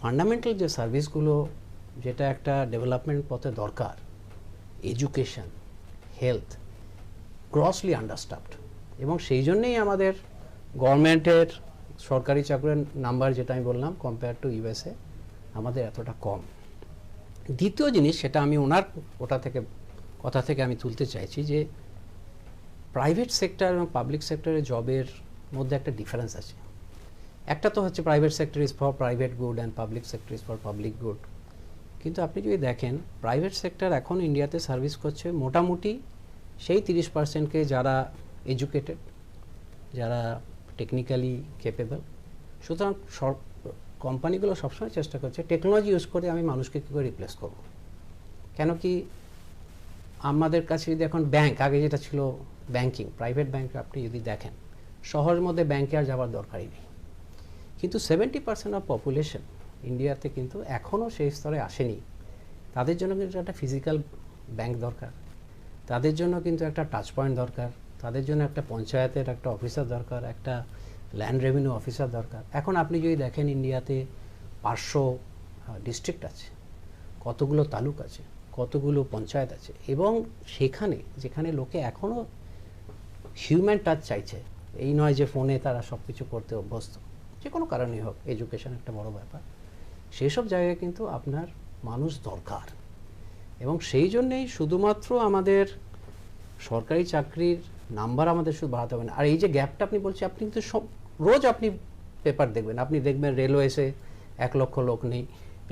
ফান্ডামেন্টাল যে সার্ভিসগুলো, যেটা একটা ডেভেলপমেন্ট পথে দরকার, এডুকেশন, হেলথ, গ্রসলি আন্ডারস্টাফড। এবং সেই জন্যেই আমাদের গভর্নমেন্টের সরকারি চাকরির নাম্বার, যেটা আমি বললাম কম্পেয়ার টু ইউএসএ, আমাদের এতটা কম। দ্বিতীয় জিনিস, সেটা আমি ওনার কথা থেকে আমি তুলতে চাইছি, যে প্রাইভেট সেক্টর এবং পাবলিক সেক্টরের জবের মধ্যে একটা ডিফারেন্স আছে। একটা তো হচ্ছে private sector is for private good and public sector is for public good. কিন্তু আপনি যদি দেখেন, প্রাইভেট সেক্টর এখন ইন্ডিয়াতে সার্ভিস করছে মোটামুটি সেই 30%কে যারা এডুকেটেড, যারা টেকনিক্যালি ক্যাপেবল, সুতরাং কোম্পানিগুলো সবসময় চেষ্টা করছে টেকনোলজি ইউজ করে আমি মানুষকে কী করে রিপ্লেস করব। কেন কি আমাদের কাছে যদি এখন ব্যাংক, আগে যেটা ছিল ব্যাংকিং, প্রাইভেট ব্যাংক আপনি যদি দেখেন শহরের মধ্যে ব্যাংকে আর যাওয়ার দরকারই নেই, কিন্তু 70% অফ পপুলেশন ইন্ডিয়াতে কিন্তু এখনও সেই স্তরে আসেনি। তাদের জন্য কিন্তু একটা ফিজিক্যাল ব্যাংক দরকার, তাদের জন্য কিন্তু একটা টাচ পয়েন্ট দরকার, তাদের জন্য একটা পঞ্চায়েতের একটা অফিসার দরকার, একটা ল্যান্ড রেভিনিউ অফিসার দরকার। এখন আপনি যদি দেখেন ইন্ডিয়াতে 500 ডিস্ট্রিক্ট আছে, কতগুলো তালুক আছে, কতগুলো পঞ্চায়েত আছে, এবং সেখানে যেখানে লোকে এখনও হিউম্যান টাচ চাইছে, এই নয় যে ফোনে তারা সব কিছু করতে অভ্যস্ত, যে কোনো কারণেই হোক, এডুকেশন একটা বড় ব্যাপার, সেই সব জায়গায় কিন্তু আপনার মানুষ দরকার। এবং সেই জন্যেই শুধুমাত্র আমাদের সরকারি চাকরির নাম্বার আমাদের শুধু বাড়াতে হবে না। আর এই যে গ্যাপটা আপনি বলছেন, আপনি কিন্তু সব রোজ আপনি পেপার দেখবেন, আপনি দেখবেন রেলওয়েতে 1 লক্ষ লোক নেই,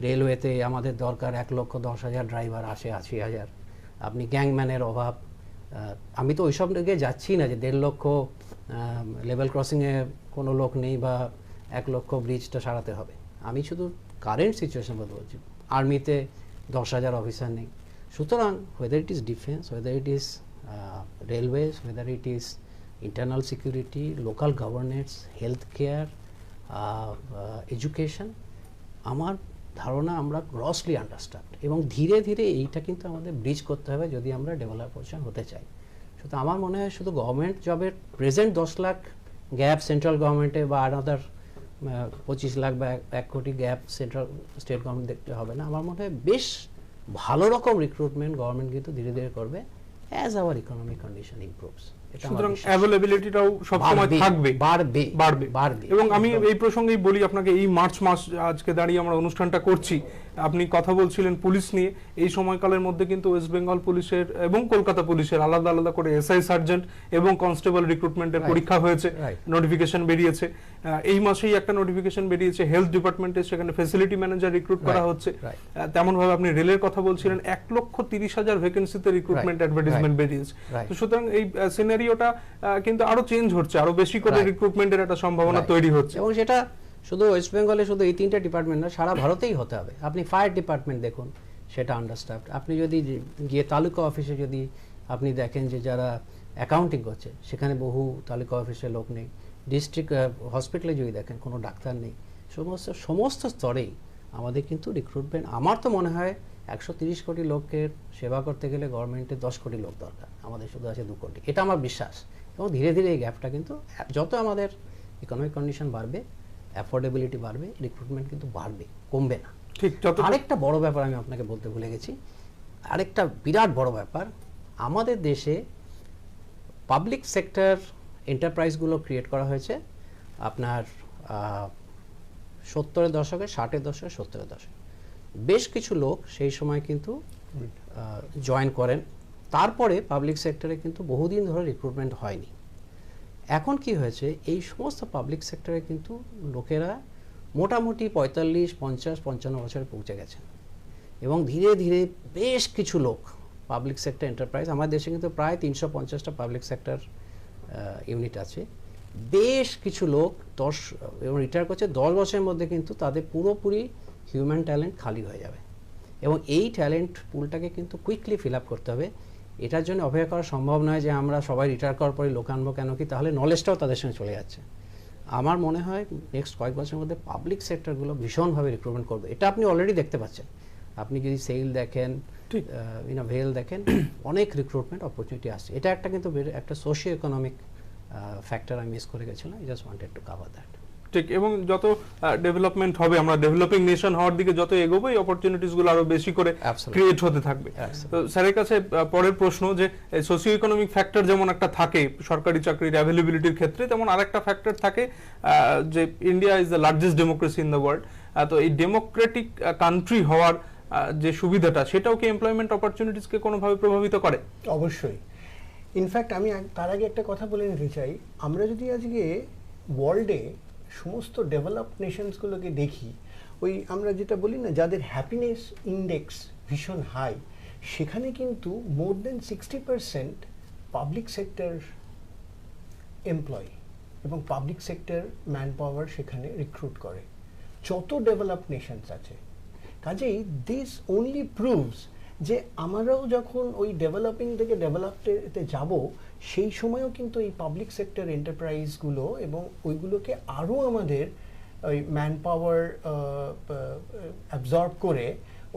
রেলওয়েতে আমাদের দরকার 1,10,000 ড্রাইভার, 80,000। আপনি গ্যাংম্যানের অভাব, আমি তো ওইসব দিকে যাচ্ছি না যে 1.5 লক্ষ লেভেল ক্রসিংয়ে কোনো লোক নেই বা 1 লক্ষ ব্রিজটা সারাতে হবে। আমি শুধু কারেন্ট সিচুয়েশন বলতে বলছি, আর্মিতে 10,000 অফিসার নেই। সুতরাং whether it is defense, whether it is railways, whether it is internal security, local governance, health care, education, আমার ধারণা আমরা গ্রসলি আন্ডারস্ট্যান্ড, এবং ধীরে ধীরে এইটা কিন্তু আমাদের ব্রিজ করতে হবে যদি আমরা ডেভেলপেশন হতে চাই। সুতরাং আমার মনে হয় শুধু গভর্নমেন্ট জবের প্রেজেন্ট 10 লাখ গ্যাপ সেন্ট্রাল গভর্নমেন্টে বা আনাদার 25 লাখ বা 1 কোটি গ্যাপ সেন্ট্রাল স্টেট গভর্নমেন্ট দেখতে হবে না। আমার মনে হয় বেশ ভালো রকম রিক্রুটমেন্ট গভর্নমেন্ট কিন্তু ধীরে ধীরে করবে as our economic condition improves. সুতরাং অ্যাভেলেবিলিটিটাও সবসময় থাকবে, বাড়বে। এবং আমি এই প্রসঙ্গেই বলি আপনাকে, এই মার্চ মাস আজকে দাঁড়িয়ে আমরা অনুষ্ঠানটা করছি, আপনি কথা বলছিলেন পুলিশ নিয়ে। এই সময়কালের মধ্যে কিন্তু ওয়েস্ট বেঙ্গল পুলিশের এবং কলকাতা পুলিশের আলাদা আলাদা করে এসআই সার্জেন্ট এবং কনস্টেবল রিক্রুটমেন্টের পরীক্ষা হয়েছে, নোটিফিকেশন বেরিয়েছে। এই মাসেই একটা নোটিফিকেশন বেরিয়েছে হেলথ ডিপার্টমেন্টে, সেখানে ফ্যাসিলিটি ম্যানেজার রিক্রুট করা হচ্ছে। তেমন ভাবে আপনি রেলের কথা বলছিলেন, 1,30,000 ভ্যাকেন্সিতে রিক্রুটমেন্ট অ্যাডভার্টাইজমেন্ট বেরিয়েছে। তো সুতরাং এই সিনারিওটা কিন্তু আরো চেঞ্জ হচ্ছে, আরো বেশি করে রিক্রুটমেন্টের একটা সম্ভাবনা তৈরি হচ্ছে। এবং সেটা শুধু ওয়েস্ট বেঙ্গলে শুধু এই 3টে ডিপার্টমেন্ট না, সারা ভারতেই হতে হবে। আপনি ফায়ার ডিপার্টমেন্ট দেখুন, সেটা আন্ডারস্টাফড। আপনি যদি গিয়ে তালুকা অফিসে যদি আপনি দেখেন যে যারা অ্যাকাউন্টিং করছে, সেখানে বহু তালুকা অফিসে লোক নেই। ডিস্ট্রিক্ট হসপিটালে যদি দেখেন কোনো ডাক্তার নেই। সমস্ত স্তরেই আমাদের কিন্তু রিক্রুটমেন্ট, আমার তো মনে হয় 130 কোটি লোকের সেবা করতে গেলে গভর্নমেন্টের 10 কোটি লোক দরকার, আমাদের শুধু আছে 2 কোটি। এটা আমার বিশ্বাস। এবং ধীরে ধীরে এই গ্যাপটা কিন্তু, যত আমাদের ইকোনমিক কন্ডিশন বাড়বে, অ্যাফোর্ডেবিলিটি বাড়বে, রিক্রুটমেন্ট কিন্তু বাড়বে, কমবে না। ঠিক। আরেকটা বড় ব্যাপার আমি আপনাকে বলতে ভুলে গেছি, আরেকটা বিরাট বড় ব্যাপার, আমাদের দেশে পাবলিক সেক্টর এন্টারপ্রাইজগুলো ক্রিয়েট করা হয়েছে আপনার 70-এর দশকে, 60-এর দশকে, 70-এর দশকে। বেশ কিছু লোক সেই সময় কিন্তু জয়েন করেন। তারপরে পাবলিক সেক্টরে কিন্তু বহুদিন ধরে রিক্রুটমেন্ট হয়নি। এখন কি হয়েছে, এই সমস্ত পাবলিক সেক্টরে কিন্তু লোকেরা মোটামুটি 45, 50, 55 বছরে পৌঁছে গেছেন। এবং ধীরে ধীরে বেশ কিছু লোক পাবলিক সেক্টর এন্টারপ্রাইজ, আমাদের দেশে কিন্তু প্রায় 350টা পাবলিক সেক্টর ইউনিট আছে। বেশ কিছু লোক এবং রিটায়ার করছে 10 বছরের মধ্যে, কিন্তু তাদের পুরোপুরি হিউম্যান ট্যালেন্ট খালি হয়ে যাবে। এবং এই ট্যালেন্ট পুলটাকে কিন্তু কুইকলি ফিল আপ করতে হবে। এটার জন্য অপেক্ষা করা সম্ভব নয় যে আমরা সবাই রিটায়ার করার পরে লোক আনবো, কেন কি তাহলে নলেজটাও তাদের সঙ্গে চলে যাচ্ছে। আমার মনে হয় নেক্সট কয়েক বছরের মধ্যে পাবলিক সেক্টরগুলো ভীষণভাবে রিক্রুটমেন্ট করবে। এটা আপনি অলরেডি দেখতে পাচ্ছেন। আপনি যদি সেল দেখেন, ভেল দেখেন, অনেক রিক্রুটমেন্ট অপরচুনিটি আসছে। এটা একটা কিন্তু একটা সোশিও ইকোনমিক ফ্যাক্টর আমি মিস করে গেছিলাম। I just wanted to cover that. ঠিক। এবং যত ডেভেলপমেন্ট হবে, আমরা ডেভেলপিং নেশন হওয়ার দিকে যত এগোবো, এই অপরচুনিটিসগুলো আরো বেশি করে ক্রিয়েট হতে থাকবে। তো স্যারের কাছে পরের প্রশ্ন, যে সোশিও ইকোনমিক ফ্যাক্টর যেমন একটা থাকে সরকারি চাকরির অ্যাভেলেবিলিটির ক্ষেত্রে, তেমন আরেকটা ফ্যাক্টর থাকে যে India is the largest democracy in the world. তো এই ডেমোক্রেটিক কান্ট্রি হওয়ার যে সুবিধাটা, সেটাও কি এমপ্লয়মেন্ট অপরচুনিটিসকে কোনোভাবে প্রভাবিত করে? অবশ্যই। ইনফ্যাক্ট আমি তার আগে একটা কথা বলে নিতে চাই, আমরা যদি আজকে ওয়ার্ল্ডে সমস্ত ডেভেলপড নেশনসগুলোকে দেখি, ওই আমরা যেটা বলি না, যাদের হ্যাপিনেস ইন্ডেক্স ভীষণ হাই, সেখানে কিন্তু মোর দেন 60% পাবলিক সেক্টর এমপ্লয়ি। এবং পাবলিক সেক্টর ম্যান পাওয়ার সেখানে রিক্রুট করে যত ডেভেলপ নেশনস আছে। কাজেই দিস অনলি প্রুভস যে আমরাও যখন ওই ডেভেলপিং থেকে ডেভেলপতে যাব সেই সময়ও কিন্তু এই পাবলিক সেক্টর এন্টারপ্রাইজগুলো এবং ওইগুলোকে আরও আমাদের ওই ম্যান পাওয়ার অ্যাবজর্ব করে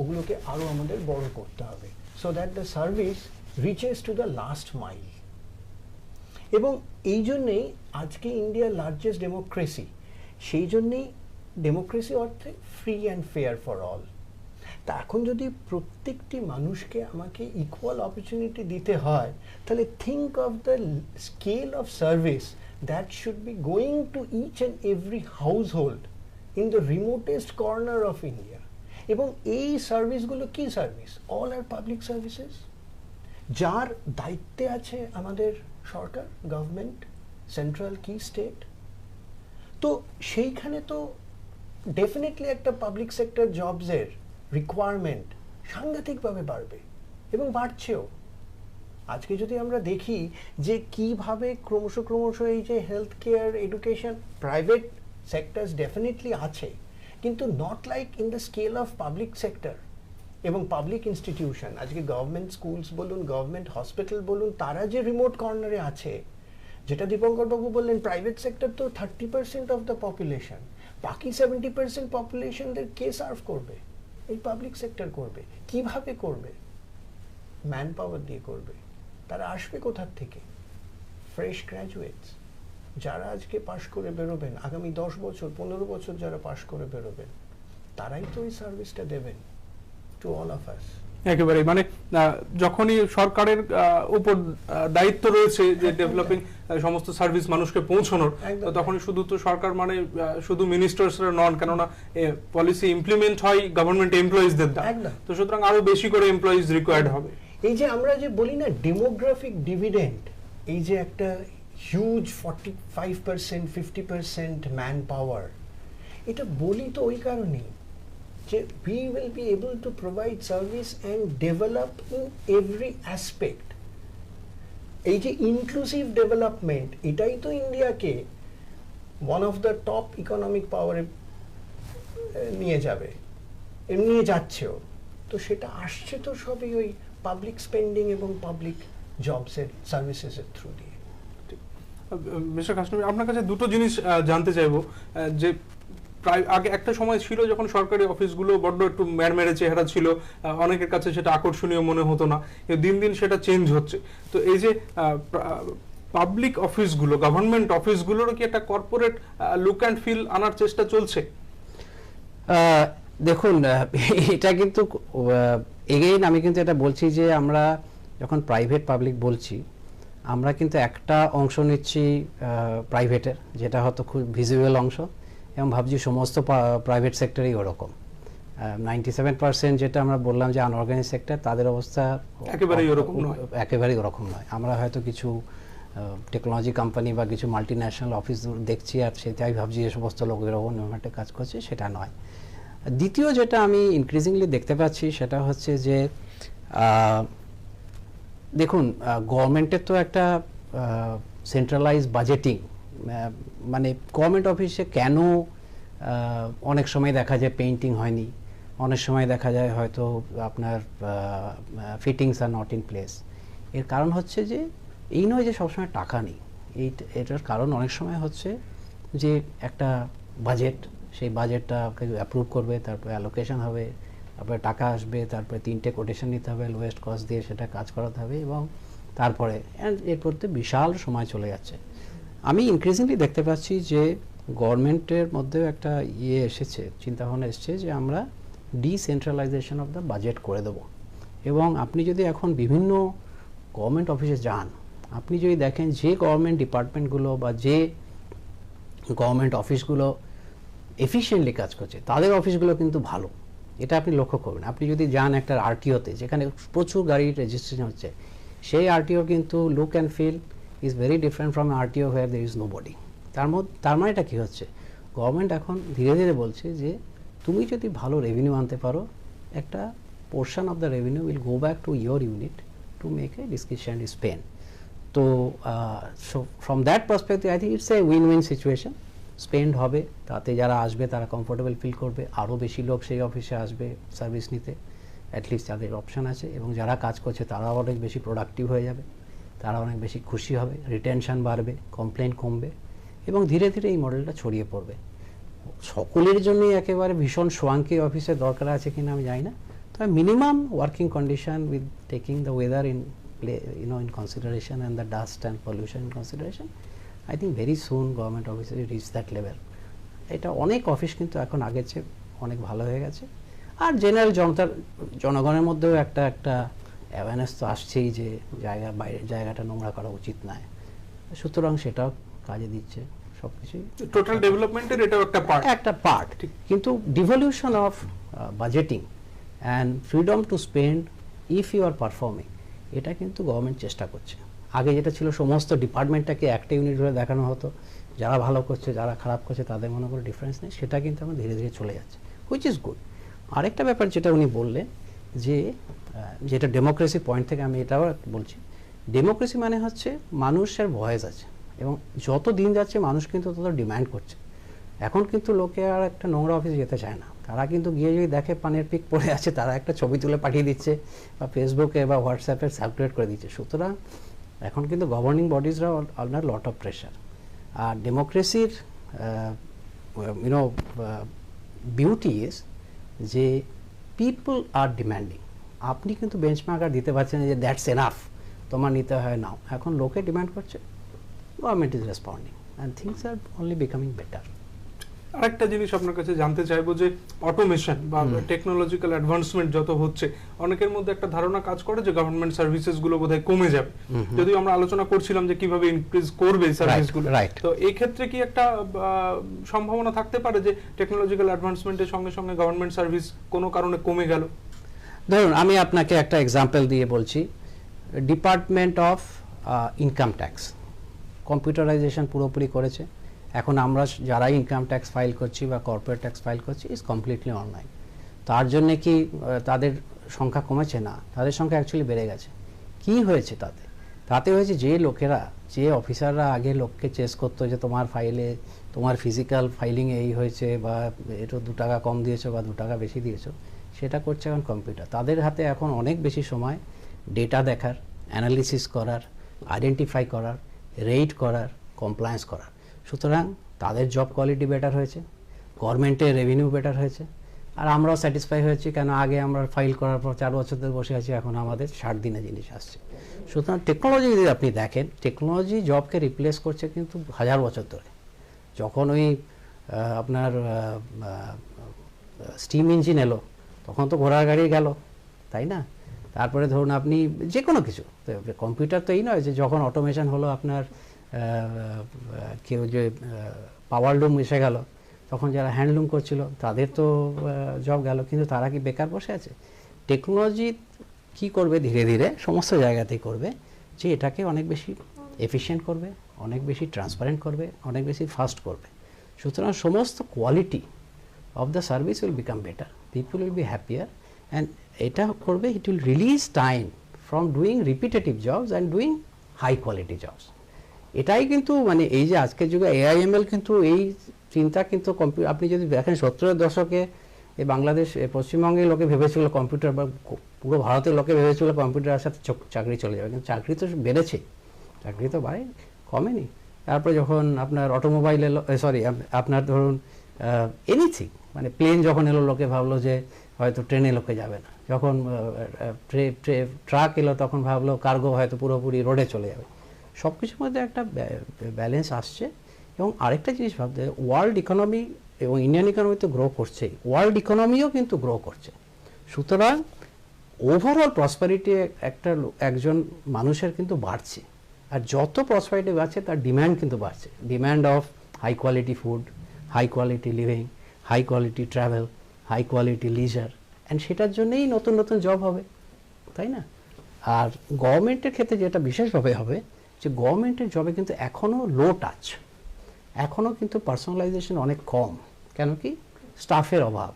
ওগুলোকে আরও আমাদের বড় করতে হবে, so that the service reaches to the last mile. এবং এই জন্যেই আজকে ইন্ডিয়ার লার্জেস্ট ডেমোক্রেসি, সেই জন্যেই ডেমোক্রেসি অর্থে free and fare for all. তা এখন যদি প্রত্যেকটি মানুষকে আমাকে ইকুয়াল অপরচুনিটি দিতে হয়, তাহলে think of the scale of service that should be going to each and every household in the remotest corner of India. এবং এই সার্ভিসগুলো কি service? All are public services, যার দায়িত্বে আছে আমাদের সরকার, গভর্নমেন্ট, সেন্ট্রাল কি স্টেট। তো সেইখানে তো ডেফিনেটলি একটা পাবলিক সেক্টর জবসের রিকোয়ারমেন্ট সাংঘাতিকভাবে বাড়বে এবং বাড়ছেও। আজকে যদি আমরা দেখি যে কিভাবে ক্রমশ এই যে health care, education, private sectors definitely আছে, কিন্তু not like in the scale of public sector এবং পাবলিক ইনস্টিটিউশন। আজকে গভর্নমেন্ট স্কুলস বলুন, গভর্নমেন্ট হসপিটাল বলুন, তারা যে রিমোট কর্নারে আছে, যেটা দীপঙ্কর বাবু বললেন, প্রাইভেট সেক্টর তো 30% অফ দ্য পপুলেশন, বাকি 70% পপুলেশনদের কে সার্ভ করবে? এই পাবলিক সেক্টর করবে। কিভাবে করবে? ম্যান পাওয়ার দিয়ে করবে। তারা আসবে কোথার থেকে? ফ্রেশ গ্র্যাজুয়েটস, যারা আজকে পাশ করে বেরোবেন, আগামী 10 বছর 15 বছর যারা পাশ করে বেরোবেন, তারাই তো এই সার্ভিসটা দেবেন টু অল অফ আস। একেবারে মানে যখনই সরকারের উপর দায়িত্ব রয়েছে যে ডেভেলপিং সমস্ত সার্ভিস মানুষকে পৌঁছানোর, তখনই শুধু তো সরকার মানে শুধু মিনিস্টার্সরা নন, কেননা পলিসি ইমপ্লিমেন্ট হয় গভর্নমেন্ট এমপ্লয়িজদের দ্বারা, তো সুতরাং আরো বেশি করে এমপ্লয়িজ রিকোয়ার্ড হবে। এই যে আমরা যে বলি না ডেমোগ্রাফিক ডিভিডেন্ড, এই যে একটা হিউজ 45% 50% ম্যান পাওয়ার, এটা বলি তো ওই কারণেই যে we will be able to provide service and develop in every aspect. এই যে ইনক্লুসিভ ডেভেলপমেন্ট, এটাই তো ইন্ডিয়াকে one of the top economic পাওয়ারে নিয়ে যাবে, নিয়ে যাচ্ছেও। তো সেটা আসছে তো সবই ওই পাবলিক স্পেন্ডিং এবং পাবলিক জবসের সার্ভিসেসের থ্রু দিয়ে। মিস্টার কাশনবী, আপনার কাছে দুটো জিনিস জানতে চাইবো। যে প্রায় আগে একটা সময় ছিল যখন সরকারি অফিসগুলো বড্ড একটু ম্যাড়মেড়ে চেহারা ছিল, অনেকের কাছে সেটা আকর্ষণীয় মনে হতো না, দিন দিন সেটা চেঞ্জ হচ্ছে। তো এই যে পাবলিক অফিসগুলো, গভর্নমেন্ট অফিসগুলোরও কি একটা কর্পোরেট লুক অ্যান্ড ফিল আনার চেষ্টা চলছে? দেখুন, এটা কিন্তু এগেইন আমি কিন্তু এটা বলছি যে আমরা যখন প্রাইভেট পাবলিক বলছি, আমরা কিন্তু একটা অংশ নিচ্ছি প্রাইভেটের, যেটা হয়তো খুব ভিজুয়াল অংশ, এবং ভাবছি সমস্ত প্রাইভেট সেক্টরই ওরকম। 97% যেটা আমরা বললাম যে আনঅর্গানাইজ সেক্টর, তাদের অবস্থা একেবারেই ওরকম নয়। আমরা হয়তো কিছু টেকনোলজি কোম্পানি বা কিছু মাল্টি ন্যাশনাল অফিস দেখছি, আর সেটাই ভাবছি যে সমস্ত লোক এরকম একটা কাজ করছে, সেটা নয়। দ্বিতীয় যেটা আমি ইনক্রিজিংলি দেখতে পাচ্ছি সেটা হচ্ছে যে দেখুন, গভর্নমেন্টের তো একটা সেন্ট্রালাইজ বাজেটিং, মানে গভর্নমেন্ট অফিসে কেন অনেক সময় দেখা যায় পেইন্টিং হয়নি, অনেক সময় দেখা যায় হয়তো আপনার fittings are not in place. এর কারণ হচ্ছে যে এই নয় যে সবসময় টাকা নেই, এটার কারণ অনেক সময় হচ্ছে যে একটা বাজেট, সেই বাজেটটা অ্যাপ্রুভ করবে, তারপরে অ্যালোকেশন হবে, তারপরে টাকা আসবে, তারপরে 3টে কোটেশন নিতে হবে, লোয়েস্ট কস্ট দিয়ে সেটা কাজ করাতে হবে, এবং তারপরে এরপর তো বিশাল সময় চলে যাচ্ছে। আমি ইনক্রিজিংলি দেখতে পাচ্ছি যে গভর্নমেন্টের মধ্যেও একটা এসেছে, চিন্তাভাবনা এসেছে যে আমরা ডিসেন্ট্রালাইজেশন অফ দ্য বাজেট করে দেবো। এবং আপনি যদি এখন বিভিন্ন গভর্নমেন্ট অফিসে যান, আপনি যদি দেখেন যে গভর্নমেন্ট ডিপার্টমেন্টগুলো বা যে গভর্নমেন্ট অফিসগুলো এফিশিয়েন্টলি কাজ করছে, তাদের অফিসগুলো কিন্তু ভালো, এটা আপনি লক্ষ্য করবেন। আপনি যদি যান একটা আরটিওতে, যেখানে প্রচুর গাড়ি রেজিস্ট্রেশন হচ্ছে, সেই আরটিও কিন্তু look and feel is very different from RTO where there is nobody. তার মানে এটা কী হচ্ছে, গভর্নমেন্ট এখন ধীরে ধীরে বলছে যে তুমি যদি ভালো রেভিনিউ আনতে পারো, একটা portion of the revenue will go back to your unit to make a discretionary spend. তো so from that perspective I think it's a win win situation. Spend হবে, তাতে যারা আসবে তারা কমফোর্টেবল ফিল করবে, আরও বেশি লোক সেই অফিসে আসবে সার্ভিস নিতে, অ্যাটলিস্ট তাদের অপশান আছে, এবং যারা কাজ করছে তারাও অনেক বেশি প্রোডাক্টিভ হয়ে যাবে, তারা অনেক বেশি খুশি হবে, রিটেনশন বাড়বে, কমপ্লেন কমবে, এবং ধীরে ধীরে এই মডেলটা ছড়িয়ে পড়বে। সকলের জন্যই একেবারে ভীষণ সোয়াঙ্কি অফিসের দরকার আছে কিনা আমি জানি না, তবে minimum working condition with taking the weather in in consideration and the dust and pollution in consideration, I think very soon government offices will reach that level. এটা অনেক অফিস কিন্তু এখন আগের চেয়ে অনেক ভালো হয়ে গেছে। আর জেনারেল জনগণের মধ্যেও একটা অ্যাওয়ারনেস তো আসছেই যে জায়গাটা নোংরা করা উচিত নয়, সুতরাং সেটাও কাজে দিচ্ছে। সবকিছুই টোটাল ডেভেলপমেন্টের এটাও একটা পার্ট। কিন্তু devolution of budgeting and freedom to spend if you are performing, এটা কিন্তু গভর্নমেন্ট চেষ্টা করছে। আগে যেটা ছিল সমস্ত ডিপার্টমেন্টটাকে একটা ইউনিট ধরে দেখানো হতো, যারা ভালো করছে যারা খারাপ করছে তাদের মনে কোনো ডিফারেন্স নেই, সেটা কিন্তু আমরা ধীরে ধীরে চলে যাচ্ছে, হুইচ ইজ গুড। আরেকটা ব্যাপার যেটা উনি বললেন যে যেটা ডেমোক্রেসি পয়েন্ট থেকে আমি এটাও বলছি, ডেমোক্রেসি মানে হচ্ছে মানুষের ভয়েস আছে, এবং যত দিন যাচ্ছে মানুষ কিন্তু তত ডিমান্ড করছে। এখন কিন্তু লোকে আর একটা নোংরা অফিসে যেতে চায় না, তারা কিন্তু গিয়ে যদি দেখে পানের পিক পড়ে আছে, তারা একটা ছবি তুলে পাঠিয়ে দিচ্ছে বা ফেসবুকে বা হোয়াটসঅ্যাপে সার্কুলেট করে দিচ্ছে। সুতরাং এখন কিন্তু গভর্নিং বডিজরা আন্ডার লট অফ প্রেশার। আর ডেমোক্রেসির বিউটি ইজ যে পিপল আর ডিম্যান্ডিং। আপনি কিন্তু বেঞ্চমার্ক আর দিতে পারছেন যে দ্যাটস এনাফ, তোমার নিতে হয় নাও। এখন লোকে ডিমান্ড করছে, government is responding and things are only becoming better. আরেকটা জিনিস আপনার কাছে জানতে চাইবো যে অটোমেশন বা টেকনোলজিক্যাল অ্যাডভান্সমেন্ট যত হচ্ছে, অনেকের মধ্যে একটা ধারণা কাজ করে যে গভর্নমেন্ট সার্ভিসেস গুলো বোধহয় কমে যাবে। যদিও আমরা আলোচনা করছিলাম যে কিভাবে ইনক্রিজ করবে এই সার্ভিসগুলো, তো এই ক্ষেত্রে কি একটা সম্ভাবনা থাকতে পারে যে টেকনোলজিক্যাল অ্যাডভান্সমেন্টের সঙ্গে সঙ্গে গভর্নমেন্ট সার্ভিস কোনো কারণে কমে গেল? ধরুন আমি আপনাকে একটা এক্সাম্পল দিয়ে বলছি, department of income tax computerisation পুরোপুরি করেছে। এখন আমরা যারা ইনকাম ট্যাক্স ফাইল করছি বা কর্পোরেট ট্যাক্স ফাইল করছি ইজ কমপ্লিটলি অনলাইন। তার জন্যে কি তাদের সংখ্যা কমেছে? না, তাদের সংখ্যা অ্যাকচুয়ালি বেড়ে গেছে। কি হয়েছে তাতে হয়েছে যে লোকেরা, যে অফিসাররা আগে লোককে চেস করতো যে তোমার ফাইলে, তোমার ফিজিক্যাল ফাইলিংয়ে এই হয়েছে, বা এটা 2 টাকা কম দিয়েছো বা 2 টাকা বেশি দিয়েছো, সেটা করছে এখন কম্পিউটার। তাদের হাতে এখন অনেক বেশি সময় ডেটা দেখার, অ্যানালিসিস করার, আইডেন্টিফাই করার, রেট করার, কমপ্লায়েন্স করার। সুতরাং তাদের জব কোয়ালিটি বেটার হয়েছে, গভর্নমেন্টের রেভিনিউ বেটার হয়েছে, আর আমরাও স্যাটিসফাই হয়েছি। কেন আগে আমরা ফাইল করার পর 4 বছর ধরে বসে আছি, এখন আমাদের 60 দিনে জিনিস আসছে। সুতরাং টেকনোলজি যদি আপনি দেখেন, টেকনোলজি জবকে রিপ্লেস করছে কিন্তু 1000 বছর ধরে। যখন ওই আপনার স্টিম ইঞ্জিন এলো, তখন তো ঘোড়ার গাড়ি গেল, তাই না? তারপরে ধরুন আপনি যে কোনো কিছু, কম্পিউটার তো এই নয় যে যখন অটোমেশন হলো আপনার কেউ যে পাওয়ার লুম এসে গেল, তখন যারা হ্যান্ডলুম করছিল তাদের তো জব গেল, কিন্তু তারা কি বেকার বসে আছে? টেকনোলজি কি করবে? ধীরে ধীরে সমস্ত জায়গাতেই করবে যে এটাকে অনেক বেশি এফিশিয়েন্ট করবে, অনেক বেশি ট্রান্সপারেন্ট করবে, অনেক বেশি ফাস্ট করবে। সুতরাং সমস্ত quality of the service will become better, people will be happier, and এটা করবে, it will release time from doing repetitive jobs and doing high quality jobs. এটাই কিন্তু মানে এই যে আজকের যুগে AIML কিন্তু এই চিন্তা কিন্তু আপনি যদি দেখেন 70-এর দশকে এই বাংলাদেশ, পশ্চিমবঙ্গের লোকে ভেবেছিল কম্পিউটার, বা পুরো ভারতের লোকে ভেবেছিল কম্পিউটারের সাথে চাকরি চলে যাবে, কিন্তু চাকরি তো বেড়েছে, চাকরি তো বাড়ে, কমেনি। তারপরে যখন আপনার অটোমোবাইল এলো, আপনার ধরুন এনিথিং, মানে প্লেন যখন এলো, লোকে ভাবলো যে হয়তো ট্রেনে লোকে যাবে না। যখন ট্রাক এলো, তখন ভাবলো কার্গো হয়তো পুরোপুরি রোডে চলে যাবে। সব কিছুর মধ্যে একটা ব্যালেন্স আসছে। এবং আরেকটা জিনিস ভাবতে, ওয়ার্ল্ড ইকোনমি এবং ইন্ডিয়ান ইকোনমি তো গ্রো করছেই, ওয়ার্ল্ড ইকোনমিও কিন্তু গ্রো করছে। সুতরাং ওভারঅল প্রসপারিটি একজন মানুষের কিন্তু বাড়ছে, আর যত প্রসপারিটি বাড়ছে তার ডিম্যান্ড কিন্তু বাড়ছে। Demand of high quality food, high quality living, high quality travel, high quality leisure, and সেটার জন্যই নতুন নতুন জব হবে, তাই না? আর গভর্নমেন্টের ক্ষেত্রে যেটা বিশেষভাবে হবে, যে গভর্নমেন্টের জবে কিন্তু এখনও লো টাচ, এখনও কিন্তু পার্সোনালাইজেশন অনেক কম। কেন কি? স্টাফের অভাব।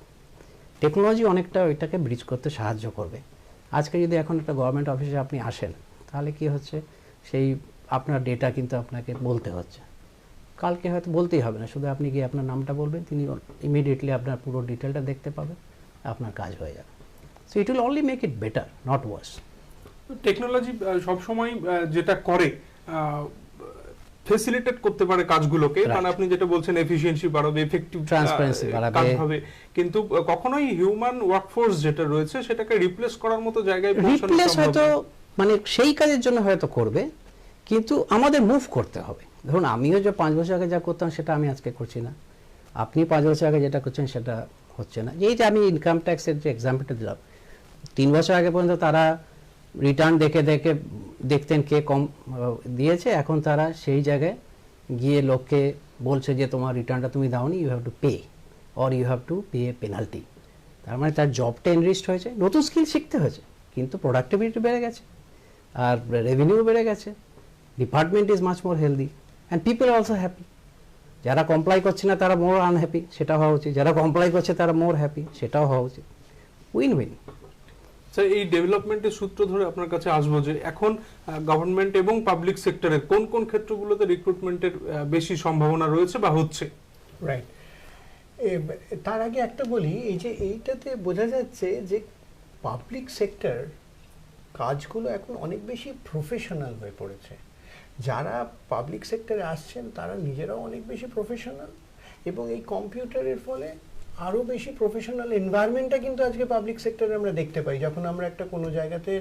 টেকনোলজি অনেকটা ওইটাকে ব্রিজ করতে সাহায্য করবে। আজকে যদি এখন একটা গভর্নমেন্ট অফিসে আপনি আসেন, তাহলে কি হচ্ছে, সেই আপনার ডেটা কিন্তু আপনাকে বলতে হচ্ছে, কালকে হয়তো বলতেই হবে না, শুধু আপনি গিয়ে আপনার নামটা বলবেন, তিনি ইমিডিয়েটলি আপনার পুরো ডিটেলটা দেখতে পাবেন, আপনার কাজ হয়ে যাবে। So it will only make it better, not worse. Technology সবসময় যেটা করে ফেসিলিটেট করতে পারে কাজগুলোকে, কারণ আপনি যেটা বলছেন এফিশিয়েন্সি বাড়াবে, এফেক্টিভ ট্রান্সপারেন্সি বাড়াবে, কাজ হবে, কিন্তু কখনোই হিউম্যান ওয়ার্কফোর্স যেটা রয়েছে সেটাকে রিপ্লেস করার মতো জায়গায় পৌঁছানো রিপ্লেস সম্ভব হয়তো না। মানে সেই কাজের জন্য হয়তো করবে, কিন্তু আমাদের মুভ করতে হবে। ধরুন আমিও যে 5 বছর আগে যা করতাম সেটা আমি আজকে করছি না, আপনি 5 বছর আগে যেটা করছেন সেটা হচ্ছে না। এই যে আমি ইনকাম ট্যাক্সের যে এক্সাম্পলটা দিলাম, 3 বছর আগে পর্যন্ত তারা রিটার্ন দেখে দেখে দেখতেন কে কম দিয়েছে, এখন তারা সেই জায়গায় গিয়ে লোককে বলছে যে তোমার রিটার্নটা তুমি দাওনি, you have to pay or you have to pay a penalty. তার মানে তার জবটা এনরিচড হয়েছে, নতুন স্কিল শিখতে হয়েছে, কিন্তু প্রোডাক্টিভিটি বেড়ে গেছে আর রেভিনিউ বেড়ে গেছে, department is much more healthy and people also happy. যারা কমপ্লাই করছে না তারা মোর আনহ্যাপি, সেটা হওয়া উচিত, যারা কমপ্লাই করছে তারা মোর হ্যাপি, সেটাও হওয়া উচিত, উইন উইন। স্যার, এই ডেভেলপমেন্টের সূত্র ধরে আপনার কাছে আসবো যে এখন গভর্নমেন্ট এবং পাবলিক সেক্টরের কোন কোন ক্ষেত্রগুলোতে রিক্রুটমেন্টের বেশি সম্ভাবনা রয়েছে বা হচ্ছে? রাইট, তার আগে একটা বলি, এই যে এইটাতে বোঝা যাচ্ছে যে পাবলিক সেক্টর কাজগুলো এখন অনেক বেশি প্রফেশনাল হয়ে পড়েছে। যারা পাবলিক সেক্টরে আসছেন তারা নিজেরাও অনেক বেশি প্রফেশনাল, এবং এই কম্পিউটারের ফলে আরও বেশি প্রফেশনাল এনভায়রনমেন্টটা কিন্তু আজকে পাবলিক সেক্টরে আমরা দেখতে পাই। যখন আমরা একটা কোনো জায়গাতে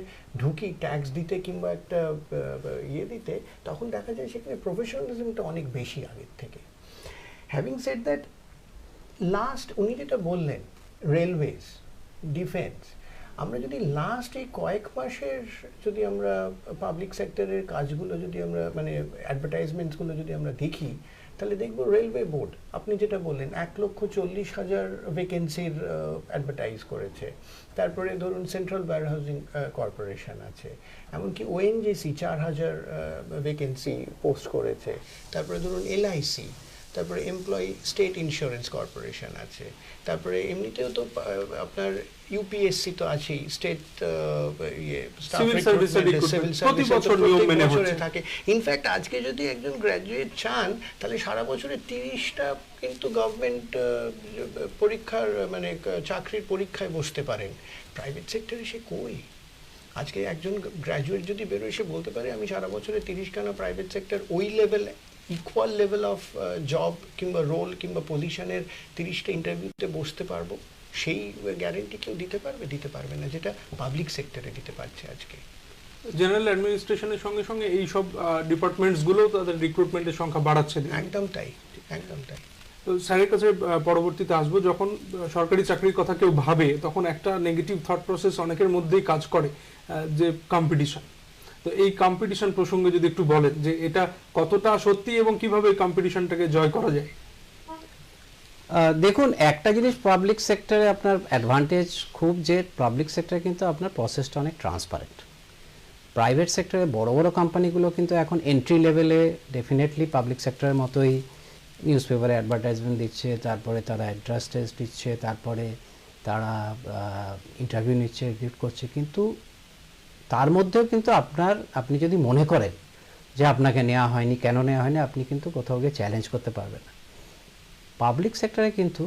ঢুকি ট্যাক্স দিতে কিংবা একটা ইয়ে দিতে, তখন দেখা যায় সেখানে প্রফেশনালিজমটা অনেক বেশি আগের থেকে। হ্যাভিং সেড দ্যাট, লাস্ট উনি যেটা বললেন রেলওয়েজ, ডিফেন্স, আমরা যদি লাস্ট এই কয়েক মাসের যদি আমরা পাবলিক সেক্টরের কাজগুলো যদি আমরা মানে অ্যাডভার্টাইজমেন্টসগুলো যদি আমরা দেখি, তাহলে দেখব রেলওয়ে বোর্ড আপনি যেটা বললেন 1,40,000 ভ্যাকেন্সির অ্যাডভার্টাইজ করেছে। তারপরে ধরুন সেন্ট্রাল ওয়্যারহাউজিং কর্পোরেশন আছে, এমনকি ওএনজিসি 4,000 ভ্যাকেন্সি পোস্ট করেছে। তারপরে ধরুন এলআইসি, তারপরে এমপ্লয়ি স্টেট ইন্স্যুরেন্স কর্পোরেশন আছে। তারপরে এমনিতেও তো আপনার ইউপিএসসি তো আছেই, স্টেট সিভিল সার্ভিস প্রতি বছর নিয়ম মেনে হচ্ছে থাকে। ইনফ্যাক্ট আজকে যদি একজন গ্র্যাজুয়েট চান তাহলে সারা বছরে 30টা কিন্তু গভর্নমেন্ট পরীক্ষার মানে চাকরির পরীক্ষায় বসতে পারেন। প্রাইভেট সেক্টরে সে কই? আজকে একজন গ্র্যাজুয়েট যদি বেরোয় সে বলতে পারে আমি সারা বছরে 30খানা প্রাইভেট সেক্টর ওই level equal level of job কিংবা রোল কিংবা পজিশনের 30টা ইন্টারভিউতে বসতে পারবো, সেই গ্যারেন্টি কেউ দিতে পারবে? দিতে পারবে না, যেটা পাবলিক সেক্টরে দিতে পারছে আজকে। জেনারেল অ্যাডমিনিস্ট্রেশনের সঙ্গে সঙ্গে এই সব ডিপার্টমেন্টসগুলো তাদের রিক্রুটমেন্টের সংখ্যা বাড়াচ্ছে। একদম তাই, একদম তাই। তো স্যারের কাছে পরবর্তীতে আসবো, যখন সরকারি চাকরির কথা কেউ ভাবে তখন একটা নেগেটিভ থট প্রসেস অনেকের মধ্যেই কাজ করে, যে কম্পিটিশন। তো এই কম্পিটিশন প্রসঙ্গে যদি একটু বলেন যে এটা কতটা সত্যি এবং কিভাবে এই কম্পিটিশনটাকে জয় করা যায়। দেখুন, একটা জিনিস পাবলিক সেক্টরে আপনার অ্যাডভান্টেজ খুব, যে পাবলিক সেক্টরে কিন্তু আপনার প্রসেসটা অনেক ট্রান্সপারেন্ট। প্রাইভেট সেক্টরে বড় বড় কোম্পানিগুলো কিন্তু এখন এন্ট্রি লেভেলে ডেফিনেটলি পাবলিক সেক্টরের মতোই নিউজ পেপারে অ্যাডভার্টাইজমেন্ট দিচ্ছে, তারপরে তারা অ্যাড্রেস টেস্ট দিচ্ছে, তারপরে তারা ইন্টারভিউ নিচ্ছে, রিক্রুট করছে, কিন্তু তার মধ্যেও কিন্তু আপনি যদি মনে করেন যে আপনাকে নেওয়া হয়নি, কেন নেওয়া হয়নি, আপনি কিন্তু কোথাও গিয়ে চ্যালেঞ্জ করতে পারবেন না। পাবলিক সেক্টরে কিন্তু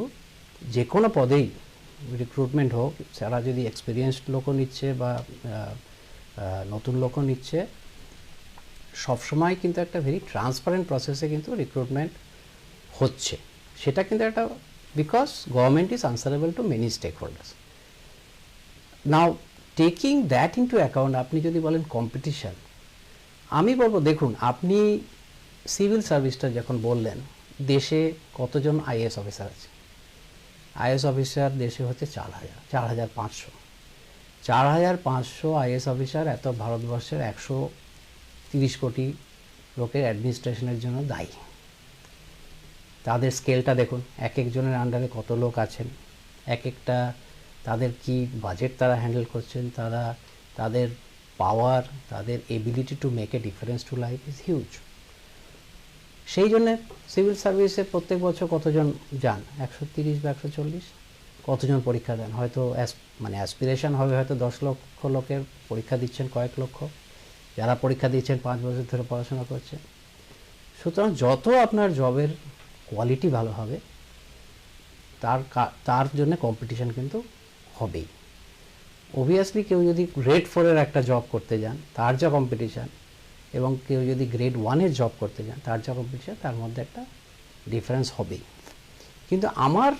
যে কোনো পদেই রিক্রুটমেন্ট হোক, যারা যদি এক্সপিরিয়েন্সড লোকও নিচ্ছে বা নতুন লোকও নিচ্ছে, সবসময় কিন্তু একটা ভেরি ট্রান্সপারেন্ট প্রসেসে কিন্তু রিক্রুটমেন্ট হচ্ছে। সেটা কিন্তু একটা, because government is answerable to many stakeholders. Now taking that into account, আপনি যদি বলেন কম্পিটিশন, আমি বলবো দেখুন, আপনি সিভিল সার্ভিসটা যখন বললেন, দেশে কতজন আইএএস অফিসার আছে? আইএএস অফিসার দেশে হচ্ছে 4,500। 4,500 আইএএস অফিসার এত ভারতবর্ষের 130 কোটি লোকের অ্যাডমিনিস্ট্রেশনের জন্য দায়ী। তাদের স্কেলটা দেখুন, এক একজনের আন্ডারে কত লোক আছেন, এক একটা তাদের কি বাজেট তারা হ্যান্ডেল করছেন, তাদের পাওয়ার, তাদের ability to make a difference to life is huge. সেই জন্যে সিভিল সার্ভিসে প্রত্যেক বছর কতজন যান? 130 বা 140। কতজন পরীক্ষা দেন? হয়তো মানে অ্যাসপিরেশন হবে হয়তো 10 লক্ষ লোকের পরীক্ষা দিচ্ছেন কয়েক লক্ষ, যারা পরীক্ষা দিয়েছেন 5 বছর ধরে পড়াশোনা করছেন। সুতরাং যত আপনার জবের কোয়ালিটি ভালো হবে তার জন্য কম্পিটিশন কিন্তু হবেই। অবভিয়াসলি কেউ যদি গ্রেড 4-এর একটা জব করতে যান তার যা কম্পিটিশান, এবং কেউ যদি গ্রেড 1-এর জব করতে যান তার যা কম্পিটিশান, তার মধ্যে একটা ডিফারেন্স হবেই। কিন্তু আমার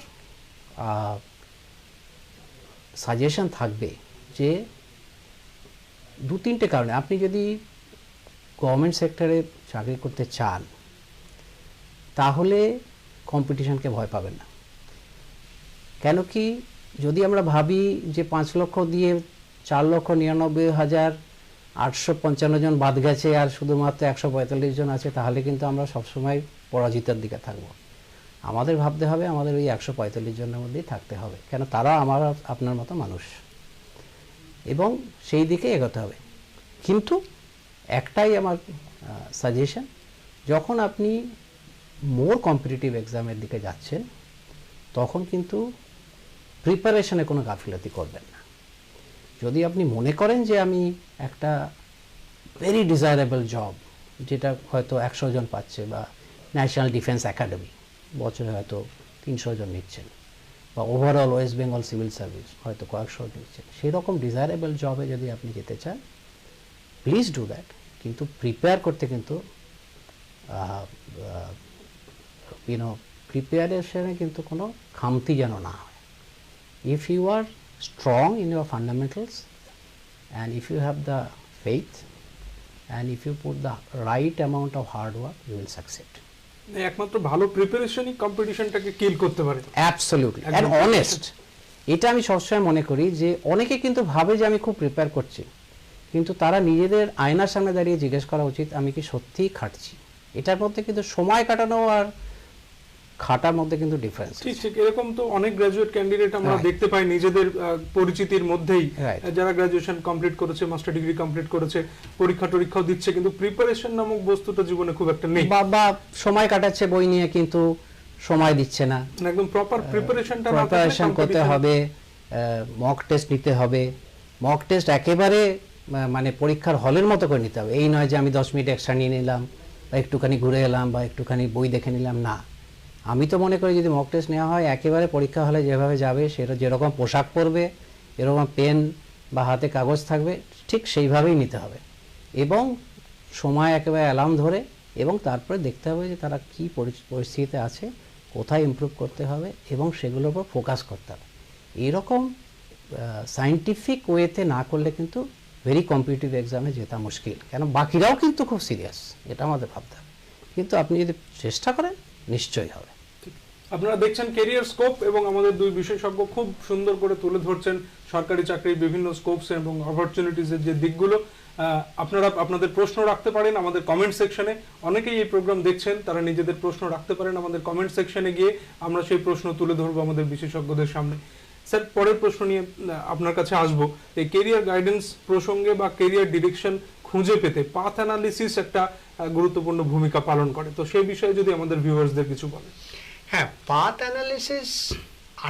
সাজেশন থাকবে যে 2-3টে কারণে আপনি যদি গভর্নমেন্ট সেক্টরে চাকরি করতে চান তাহলে কম্পিটিশনকে ভয় পাবেন না। কেন কি, যদি আমরা ভাবি যে 5 লক্ষ দিয়ে 4,99,855 জন বাদ গেছে আর শুধুমাত্র 145 জন আছে, তাহলে কিন্তু আমরা সবসময় পরাজিতের দিকে থাকব। আমাদের ভাবতে হবে আমাদের ওই 145 জনের মধ্যেই থাকতে হবে, কেন তারা আমার আপনার মতো মানুষ, এবং সেই দিকে এগোতে হবে। কিন্তু একটাই আমার সাজেশন, যখন আপনি মোর কম্পিটিটিভ এক্সামের দিকে যাচ্ছেন তখন কিন্তু প্রিপারেশনে কোনো গাফিলতি করবেন না। যদি আপনি মনে করেন যে আমি একটা ভেরি ডিজায়ারেবল জব, যেটা হয়তো 100 জন পাচ্ছে, বা ন্যাশনাল ডিফেন্স একাডেমি বছরে হয়তো 300 জন নিচ্ছেন, বা overall West Bengal civil service হয়তো কয়েকশো নিচ্ছেন, সেরকম ডিজায়ারেবল জবে যদি আপনি যেতে চান প্লিজ ডু দ্যাট। কিন্তু প্রিপেয়ার করতে কিন্তু প্রিপারেশনে কিন্তু কোনো খামতি যেন না হয়। If you are strong in your fundamentals, and if you have the faith, and if you put the right amount of hard work, you will succeed. একমাত্র ভালো প্রিপারেশনই কম্পিটিশনটাকে কিল করতে পারে। Absolutely, and honest. এটা আমি সবসময় মনে করি যে অনেকে কিন্তু ভাবে যে আমি খুব প্রিপেয়ার করছি, কিন্তু তারা নিজেদের আয়নার সামনে দাঁড়িয়ে জিজ্ঞেস করা উচিত আমি কি সত্যিই খাটছি। এটার মধ্যে কিন্তু সময় কাটানো আর খাটার মধ্যে কিন্তু ডিফারেন্স। ঠিক ঠিক, এরকম তো অনেক গ্রাজুয়েট ক্যান্ডিডেট আমরা দেখতে পাই নিজেদের পরিচিতির মধ্যেই, যারা গ্রাজুয়েশন কমপ্লিট করেছে, মাস্টার ডিগ্রি কমপ্লিট করেছে, পরীক্ষাও দিচ্ছে, কিন্তু প্রিপারেশন নামক বস্তুটা জীবনে খুব একটা নেই, বা সময় কাটাচ্ছে বই নিয়ে কিন্তু সময় দিচ্ছে না। একদম প্রপার প্রিপারেশনটা না থাকলে প্রিপারেশন করতে হবে, মক টেস্ট নিতে হবে। মক টেস্ট একেবারে মানে পরীক্ষার হলের মতো করে নিতে হবে। এই নয় যে আমি 10 মিনিট এক্সট্রা নিয়ে নিলাম, বা একটুখানি ঘুরে এলাম, বা একটুখানি বই দেখে নিলাম, না। আমি তো মনে করি যদি মক টেস্ট নেওয়া হয় একেবারে পরীক্ষা হলে যেভাবে যাবে, সেটা যেরকম পোশাক পরবে, এরকম পেন বা হাতে কাগজ থাকবে, ঠিক সেইভাবেই নিতে হবে, এবং সময় একেবারে অ্যালার্ম ধরে, এবং তারপরে দেখতে হবে যে তারা কী পরিস্থিতিতে আছে, কোথায় ইমপ্রুভ করতে হবে, এবং সেগুলোর উপর ফোকাস করতে হবে। এইরকম সায়েন্টিফিক ওয়েতে না করলে কিন্তু ভেরি কম্পিটিটিভ এক্সামে জেতা মুশকিল, কেন বাকিরাও কিন্তু খুব সিরিয়াস, এটা আমাদের ভাবতে হবে। কিন্তু আপনি যদি চেষ্টা করেন নিশ্চয়ই হবে। আপনারা দেখছেন ক্যারিয়ার স্কোপ, এবং আমাদের দুই বিশেষজ্ঞ খুব সুন্দর করে তুলে ধরছেন সরকারি চাকরির বিভিন্ন স্কোপস এবং অপরচুনিটিজের যে দিকগুলো। আপনারা আপনাদের প্রশ্ন রাখতে পারেন আমাদের কমেন্ট সেকশনে। অনেকেই এই প্রোগ্রাম দেখছেন, তারা নিজেদের প্রশ্ন রাখতে পারেন আমাদের কমেন্ট সেকশনে গিয়ে, আমরা সেই প্রশ্ন তুলে ধরবো আমাদের বিশেষজ্ঞদের সামনে। স্যার, পরের প্রশ্ন নিয়ে আপনার কাছে আসবো। এই ক্যারিয়ার গাইডেন্স প্রসঙ্গে বা ক্যারিয়ার ডিরেকশন খুঁজে পেতে পাথ অ্যানালিসিস একটা গুরুত্বপূর্ণ ভূমিকা পালন করে, তো সেই বিষয়ে যদি আমাদের ভিউয়ার্সদের কিছু বলেন। হ্যাঁ, পাথ অ্যানালিসিস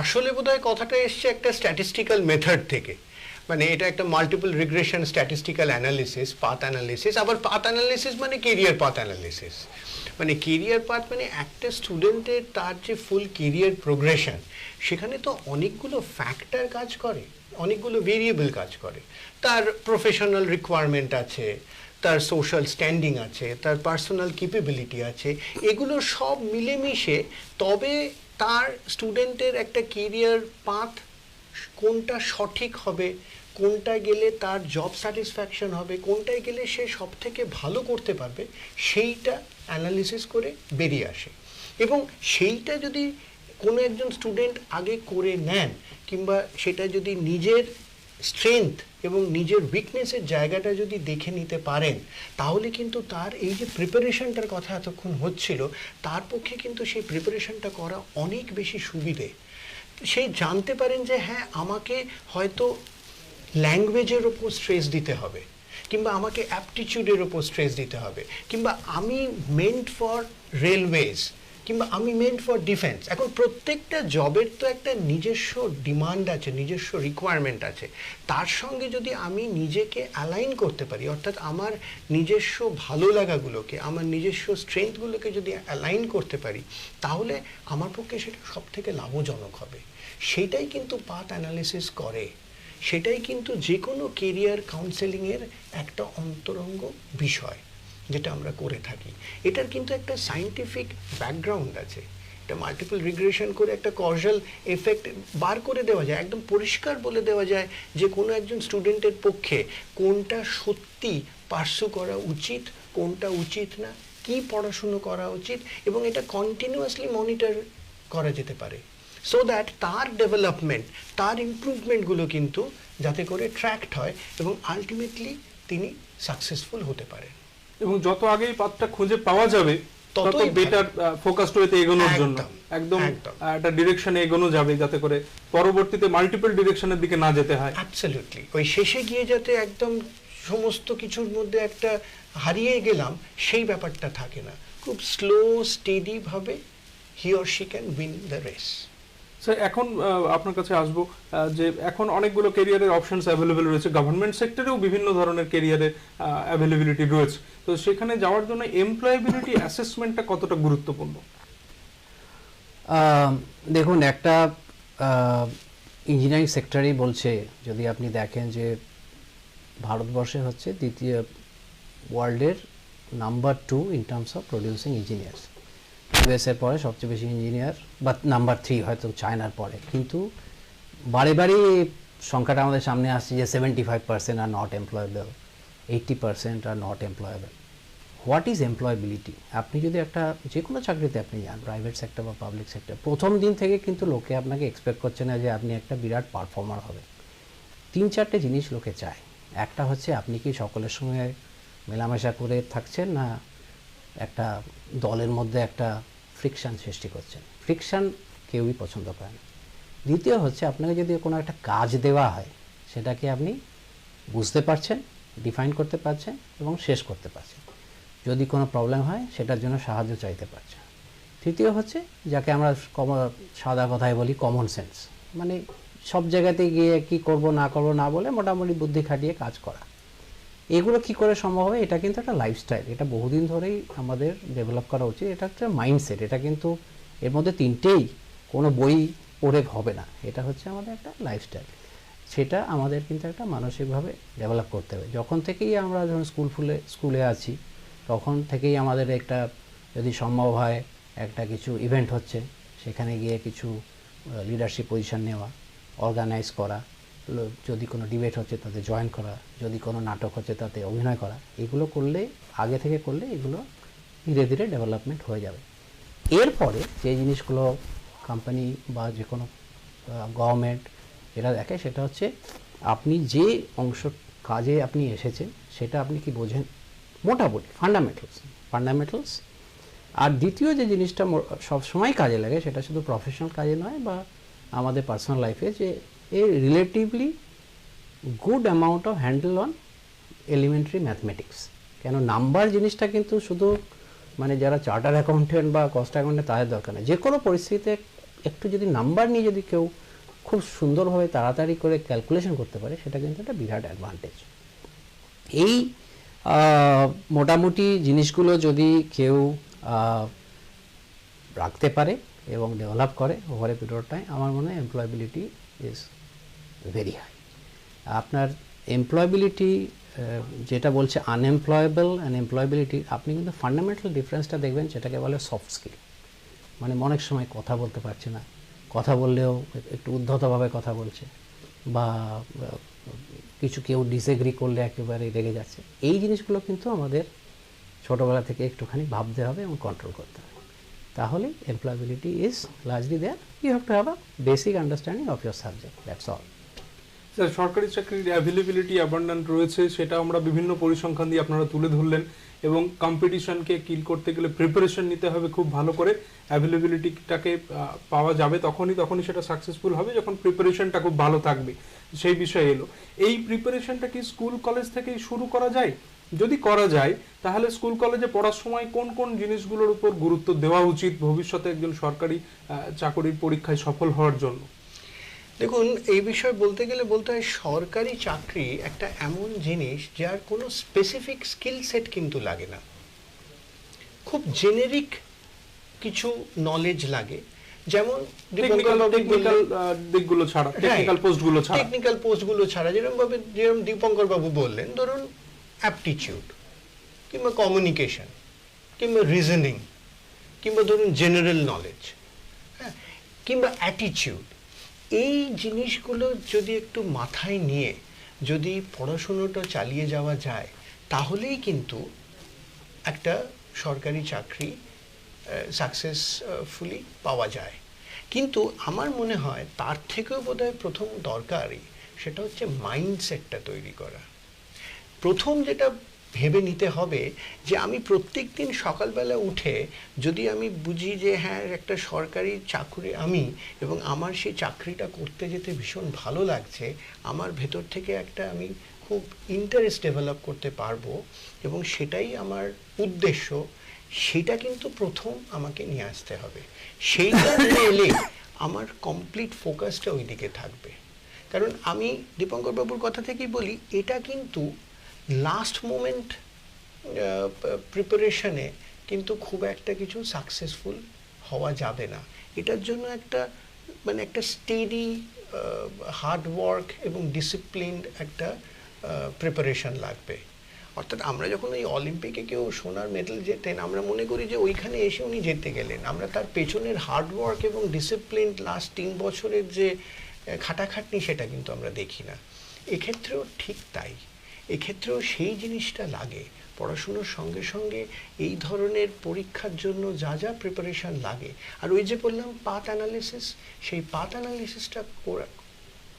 আসলে বোধহয় কথাটা এসছে একটা স্ট্যাটিস্টিক্যাল মেথড থেকে, মানে এটা একটা multiple regression statistical analysis, path analysis. আবার পাথ অ্যানালিসিস মানে কেরিয়ার পাথ অ্যানালিসিস, মানে কেরিয়ার পাথ মানে একটা স্টুডেন্টের তার যে ফুল কেরিয়ার প্রোগ্রেশন, সেখানে তো অনেকগুলো ফ্যাক্টর কাজ করে, অনেকগুলো ভেরিয়েবল কাজ করে। তার প্রফেশনাল রিকোয়ারমেন্ট আছে, তার সোশ্যাল স্ট্যান্ডিং আছে, তার পার্সোনাল ক্যাপাবিলিটি আছে, এগুলো সব মিলেমিশে তবে তার স্টুডেন্টের একটা কেরিয়ার পাথ কোনটা সঠিক হবে, কোনটায় গেলে তার জব স্যাটিসফ্যাকশন হবে, কোনটায় গেলে সে সব থেকে ভালো করতে পারবে, সেইটা অ্যানালিসিস করে বেরিয়ে আসে। এবং সেইটা যদি কোনো একজন স্টুডেন্ট আগে করে নেন, কিংবা সেটা যদি নিজের স্ট্রেংথ এবং নিজের উইকনেসের জায়গাটা যদি দেখে নিতে পারেন, তাহলে কিন্তু তার এই যে প্রিপারেশনটার কথা এতক্ষণ হচ্ছিল, তার পক্ষে কিন্তু সেই প্রিপারেশনটা করা অনেক বেশি সুবিধে। সেই জানতে পারেন যে হ্যাঁ, আমাকে হয়তো ল্যাঙ্গুয়েজের ওপর স্ট্রেস দিতে হবে, কিংবা আমাকে অ্যাপটিটিউডের ওপর স্ট্রেস দিতে হবে, কিংবা আমি মেন্ট ফর রেলওয়েজ, কিংবা আমি মেন্ট ফর ডিফেন্স। এখন প্রত্যেকটা জবের তো একটা নিজস্ব ডিমান্ড আছে, নিজস্ব রিকোয়ারমেন্ট আছে। তার সঙ্গে যদি আমি নিজেকে অ্যালাইন করতে পারি, অর্থাৎ আমার নিজস্ব ভালো লাগাগুলোকে, আমার নিজস্ব স্ট্রেংথগুলোকে যদি অ্যালাইন করতে পারি, তাহলে আমার পক্ষে সেটা সব থেকে লাভজনক হবে। সেটাই কিন্তু পাথ অ্যানালিসিস করে, সেটাই কিন্তু যে কোনো কেরিয়ার কাউন্সেলিংয়ের একটা অন্তরঙ্গ বিষয় যেটা আমরা করে থাকি। এটার কিন্তু একটা সায়েন্টিফিক ব্যাকগ্রাউন্ড আছে। এটা মাল্টিপল রিগ্রেশন করে একটা কজাল এফেক্ট বার করে দেওয়া যায়, একদম পরিষ্কার বলে দেওয়া যায় যে কোনো একজন স্টুডেন্টের পক্ষে কোনটা সত্যি পার্সু করা উচিত, কোনটা উচিত না, কি পড়াশুনো করা উচিত, এবং এটা কন্টিনিউয়াসলি মনিটর করা যেতে পারে, সো দ্যাট তার ডেভেলপমেন্ট, তার ইমপ্রুভমেন্টগুলো কিন্তু যাতে করে ট্র্যাকড হয় এবং আলটিমেটলি তিনি সাকসেসফুল হতে পারেন। এবং যত আগেই পাথটা খুঁজে পাওয়া যাবে তত ততই বেটার ফোকাসড ওয়েতে এগোনোর জন্য একদম, একদম একটা ডিরেকশনে এগোনো যাবে, যাতে করে পরবর্তীতে মাল্টিপল ডিরেকশনের দিকে না যেতে হয়। অ্যাবসলিউটলি, ওই শেষে গিয়ে যাতে একদম সমস্ত কিছুর মধ্যে একটা হারিয়ে গেলাম সেই ব্যাপারটা থাকে না। খুব স্লো স্টেডি ভাবে he or she can win the race. Sir, এখন আপনার কাছে আসবো যে এখন অনেকগুলো ক্যারিয়ারের অপশনস অ্যাভেলেবেল রয়েছে, গভর্নমেন্ট সেক্টরেও বিভিন্ন ধরনের ক্যারিয়ারের অ্যাভেলেবিলিটি রয়েছে। তো সেখানে যাওয়ার জন্য এমপ্লয়েবিলিটি অ্যাসেসমেন্টটা কতটা গুরুত্বপূর্ণ? দেখুন, একটা ইঞ্জিনিয়ারিং সেক্টরেই বলছে, যদি আপনি দেখেন যে ভারতবর্ষে হচ্ছে দ্বিতীয় ওয়ার্ল্ডের number 2 in terms of producing engineers. ইউএসের পরে সবচেয়ে বেশি ইঞ্জিনিয়ার, বা নাম্বার 3 হয়তো চায়নার পরে। কিন্তু বারে বারে সংখ্যাটা আমাদের সামনে আসছে যে 75% are not employable, 80% are not employable. What is employability? আপনি যদি একটা যে কোনো চাকরিতে আপনি যান, প্রাইভেট সেক্টর বা পাবলিক সেক্টর, প্রথম দিন থেকে কিন্তু লোকে আপনাকে এক্সপেক্ট করছে না যে আপনি একটা বিরাট পারফর্মার হবে। 3-4টে জিনিস লোকে চায়। একটা হচ্ছে আপনি কি সকলের সঙ্গে মেলামেশা করে থাকছেন, না একটা দলের মধ্যে একটা ফ্রিকশান সৃষ্টি করছেন। ফ্রিকশান কেউই পছন্দ করে না। দ্বিতীয় হচ্ছে আপনাকে যদি কোনো একটা কাজ দেওয়া হয়, সেটাকে আপনি বুঝতে পারছেন, ডিফাইন করতে পারছেন এবং শেষ করতে পারছেন। যদি কোনো প্রবলেম হয় সেটার জন্য সাহায্য চাইতে পারছেন। তৃতীয় হচ্ছে যাকে আমরা সাদা কথায় বলি কমন সেন্স, মানে সব জায়গাতে গিয়ে কি করব না করব না বলে মোটামুটি বুদ্ধি খাটিয়ে কাজ করা। এগুলো কি করে সম্ভব হবে? এটা কিন্তু একটা লাইফস্টাইল, এটা বহুদিন ধরেই আমাদের ডেভেলপ করা উচিত। এটা একটা মাইন্ডসেট, এটা কিন্তু এর মধ্যে তিনটেই কোনো বই পড়ে হবে না। এটা হচ্ছে আমাদের একটা লাইফস্টাইল, সেটা আমাদের কিন্তু একটা মানসিকভাবে ডেভেলপ করতে হবে। যখন থেকেই আমরা যখন স্কুলে আছি তখন থেকেই আমাদের একটা, যদি সম্ভব হয় একটা কিছু ইভেন্ট হচ্ছে সেখানে গিয়ে কিছু লিডারশিপ পজিশন নেওয়া, অর্গানাইজ করা, যদি কোনো ডিবেট হচ্ছে তাতে জয়েন করা, যদি কোনো নাটক হচ্ছে তাতে অভিনয় করা, এগুলো করলে, আগে থেকে করলে এগুলো ধীরে ধীরে ডেভেলপমেন্ট হয়ে যাবে। এরপরে যে জিনিসগুলো কোম্পানি বা যে কোনো গভর্নমেন্ট যেটা দেখে সেটা হচ্ছে আপনি যে অংশ কাজে আপনি এসেছেন সেটা আপনি কি বোঝেন, মোটামুটি ফান্ডামেন্টালস। আর দ্বিতীয় যে জিনিসটা সবসময় কাজে লাগে, সেটা শুধু প্রফেশনাল কাজে নয় বা আমাদের পার্সোনাল লাইফে, যে a relatively good amount of handle on elementary mathematics. কেন নাম্বার জিনিসটা কিন্তু শুধু মানে যারা চার্টার অ্যাকাউন্টেন্ট বা কস্ট অ্যাকাউন্টেন্ট তাদের দরকার নেই। যে কোনো পরিস্থিতিতে একটু যদি নাম্বার নিয়ে যদি কেউ খুব সুন্দরভাবে তাড়াতাড়ি করে ক্যালকুলেশন করতে পারে, সেটা কিন্তু একটা বিরাট অ্যাডভান্টেজ। এই মোটামুটি জিনিসগুলো যদি কেউ রাখতে পারে এবং ডেভেলপ করে over a period of time, আমার মনে হয় এমপ্লয়েবিলিটি ইজ ভেরি হাই। আপনার এমপ্লয়েবিলিটি যেটা বলছে আনএমপ্লয়েবল অ্যান্ড এমপ্লয়েবিলিটি, আপনি কিন্তু ফান্ডামেন্টাল ডিফারেন্সটা দেখবেন, সেটাকে বলে সফট স্কিল। মানে অনেক সময় কথা বলতে পারছে না, কথা বললেও একটু উদ্ধতভাবে কথা বলছে, বা কিছু কেউ ডিসএগ্রি করলে একেবারে রেগে যাচ্ছে। এই জিনিসগুলো কিন্তু আমাদের ছোটোবেলা থেকে একটুখানি ভাবতে হবে এবং কন্ট্রোল করতে হবে, তাহলে employability is largely there. You have to have a basic understanding of your subject, that's all. Sir, সরকারি চাকরির অ্যাভেলেবিলিটি অ্যাবান্ডেন্ট রয়েছে, সেটা আমরা বিভিন্ন পরিসংখ্যান দিয়ে আপনারা তুলে ধরলেন। এবং কম্পিটিশনকে কিল করতে গেলে প্রিপারেশন নিতে হবে খুব ভালো করে। অ্যাভেলেবিলিটিটাকে পাওয়া যাবে তখনই সেটা সাকসেসফুল হবে যখন প্রিপারেশনটা খুব ভালো থাকবে, সেই বিষয়ে এলো। এই প্রিপারেশনটা কি স্কুল কলেজ থেকেই শুরু করা যায়, যদি করা যায় তাহলে স্কুল কলেজে পড়ার সময় কোন কোন জিনিসগুলোর উপর গুরুত্ব দেওয়া উচিত ভবিষ্যতে একজন সরকারি চাকরির পরীক্ষায় সফল হওয়ার জন্য? দেখুন, এই বিষয়ে বলতে গেলে বলতে হয় সরকারি চাকরি একটা এমন জিনিস যার কোনো স্পেসিফিক স্কিল সেট কিন্তু লাগে না, খুব জেনেরিক কিছু নলেজ লাগে। যেমন টেকনিক্যাল দিকগুলো ছাড়া, টেকনিক্যাল পোস্টগুলো ছাড়া যেরকম দীপঙ্কর বাবু বললেন, ধরুন অ্যাপটিটিউড কিংবা কমিউনিকেশন কিংবা রিজনিং কিংবা ধরুন জেনারেল নলেজ, হ্যাঁ, কিংবা অ্যাটিটিউড, এই জিনিসগুলো যদি একটু মাথায় নিয়ে যদি পড়াশুনোটা চালিয়ে যাওয়া যায় তাহলেই কিন্তু একটা সরকারি চাকরি সাকসেসফুলি পাওয়া যায়। কিন্তু আমার মনে হয় তার থেকেও বোধহয় প্রথম দরকারই সেটা হচ্ছে মাইন্ডসেটটা তৈরি করা। প্রথম যেটা ভেবে নিতে হবে যে আমি প্রত্যেক দিন সকালবেলা উঠে যদি আমি বুঝি যে হ্যাঁ একটা সরকারি চাকরি আমি, এবং আমার সেই চাকরিটা করতে যেতে ভীষণ ভালো লাগছে, আমার ভেতর থেকে একটা আমি খুব ইন্টারেস্ট ডেভেলপ করতে পারবো এবং সেটাই আমার উদ্দেশ্য, সেটা কিন্তু প্রথম আমাকে নিয়ে আসতে হবে। সেইটা নিয়ে এলে আমার কমপ্লিট ফোকাসটা ওই দিকে থাকবে। কারণ আমি দীপঙ্কর বাবুর কথা থেকেই বলি, এটা কিন্তু লাস্ট মোমেন্ট প্রিপারেশনে কিন্তু খুব একটা কিছু সাকসেসফুল হওয়া যাবে না। এটার জন্য একটা স্টেডি হার্ড ওয়ার্ক এবং ডিসিপ্লিনড একটা প্রিপারেশন লাগবে। অর্থাৎ আমরা যখন ওই অলিম্পিকে কেউ সোনার মেডেল জেতেন, আমরা মনে করি যে ওইখানে এসে উনি জিতে গেলেন, আমরা তার পেছনের হার্ড ওয়ার্ক এবং ডিসিপ্লিন লাস্ট 3 বছরের যে খাটাখাটনি সেটা কিন্তু আমরা দেখি না। এক্ষেত্রেও ঠিক তাই, এক্ষেত্রেও সেই জিনিসটা লাগে। পড়াশুনোর সঙ্গে সঙ্গে এই ধরনের পরীক্ষার জন্য যা যা প্রিপারেশন লাগে, আর ওই যে বললাম পাথ অ্যানালিসিস, সেই পাথ অ্যানালিসিসটা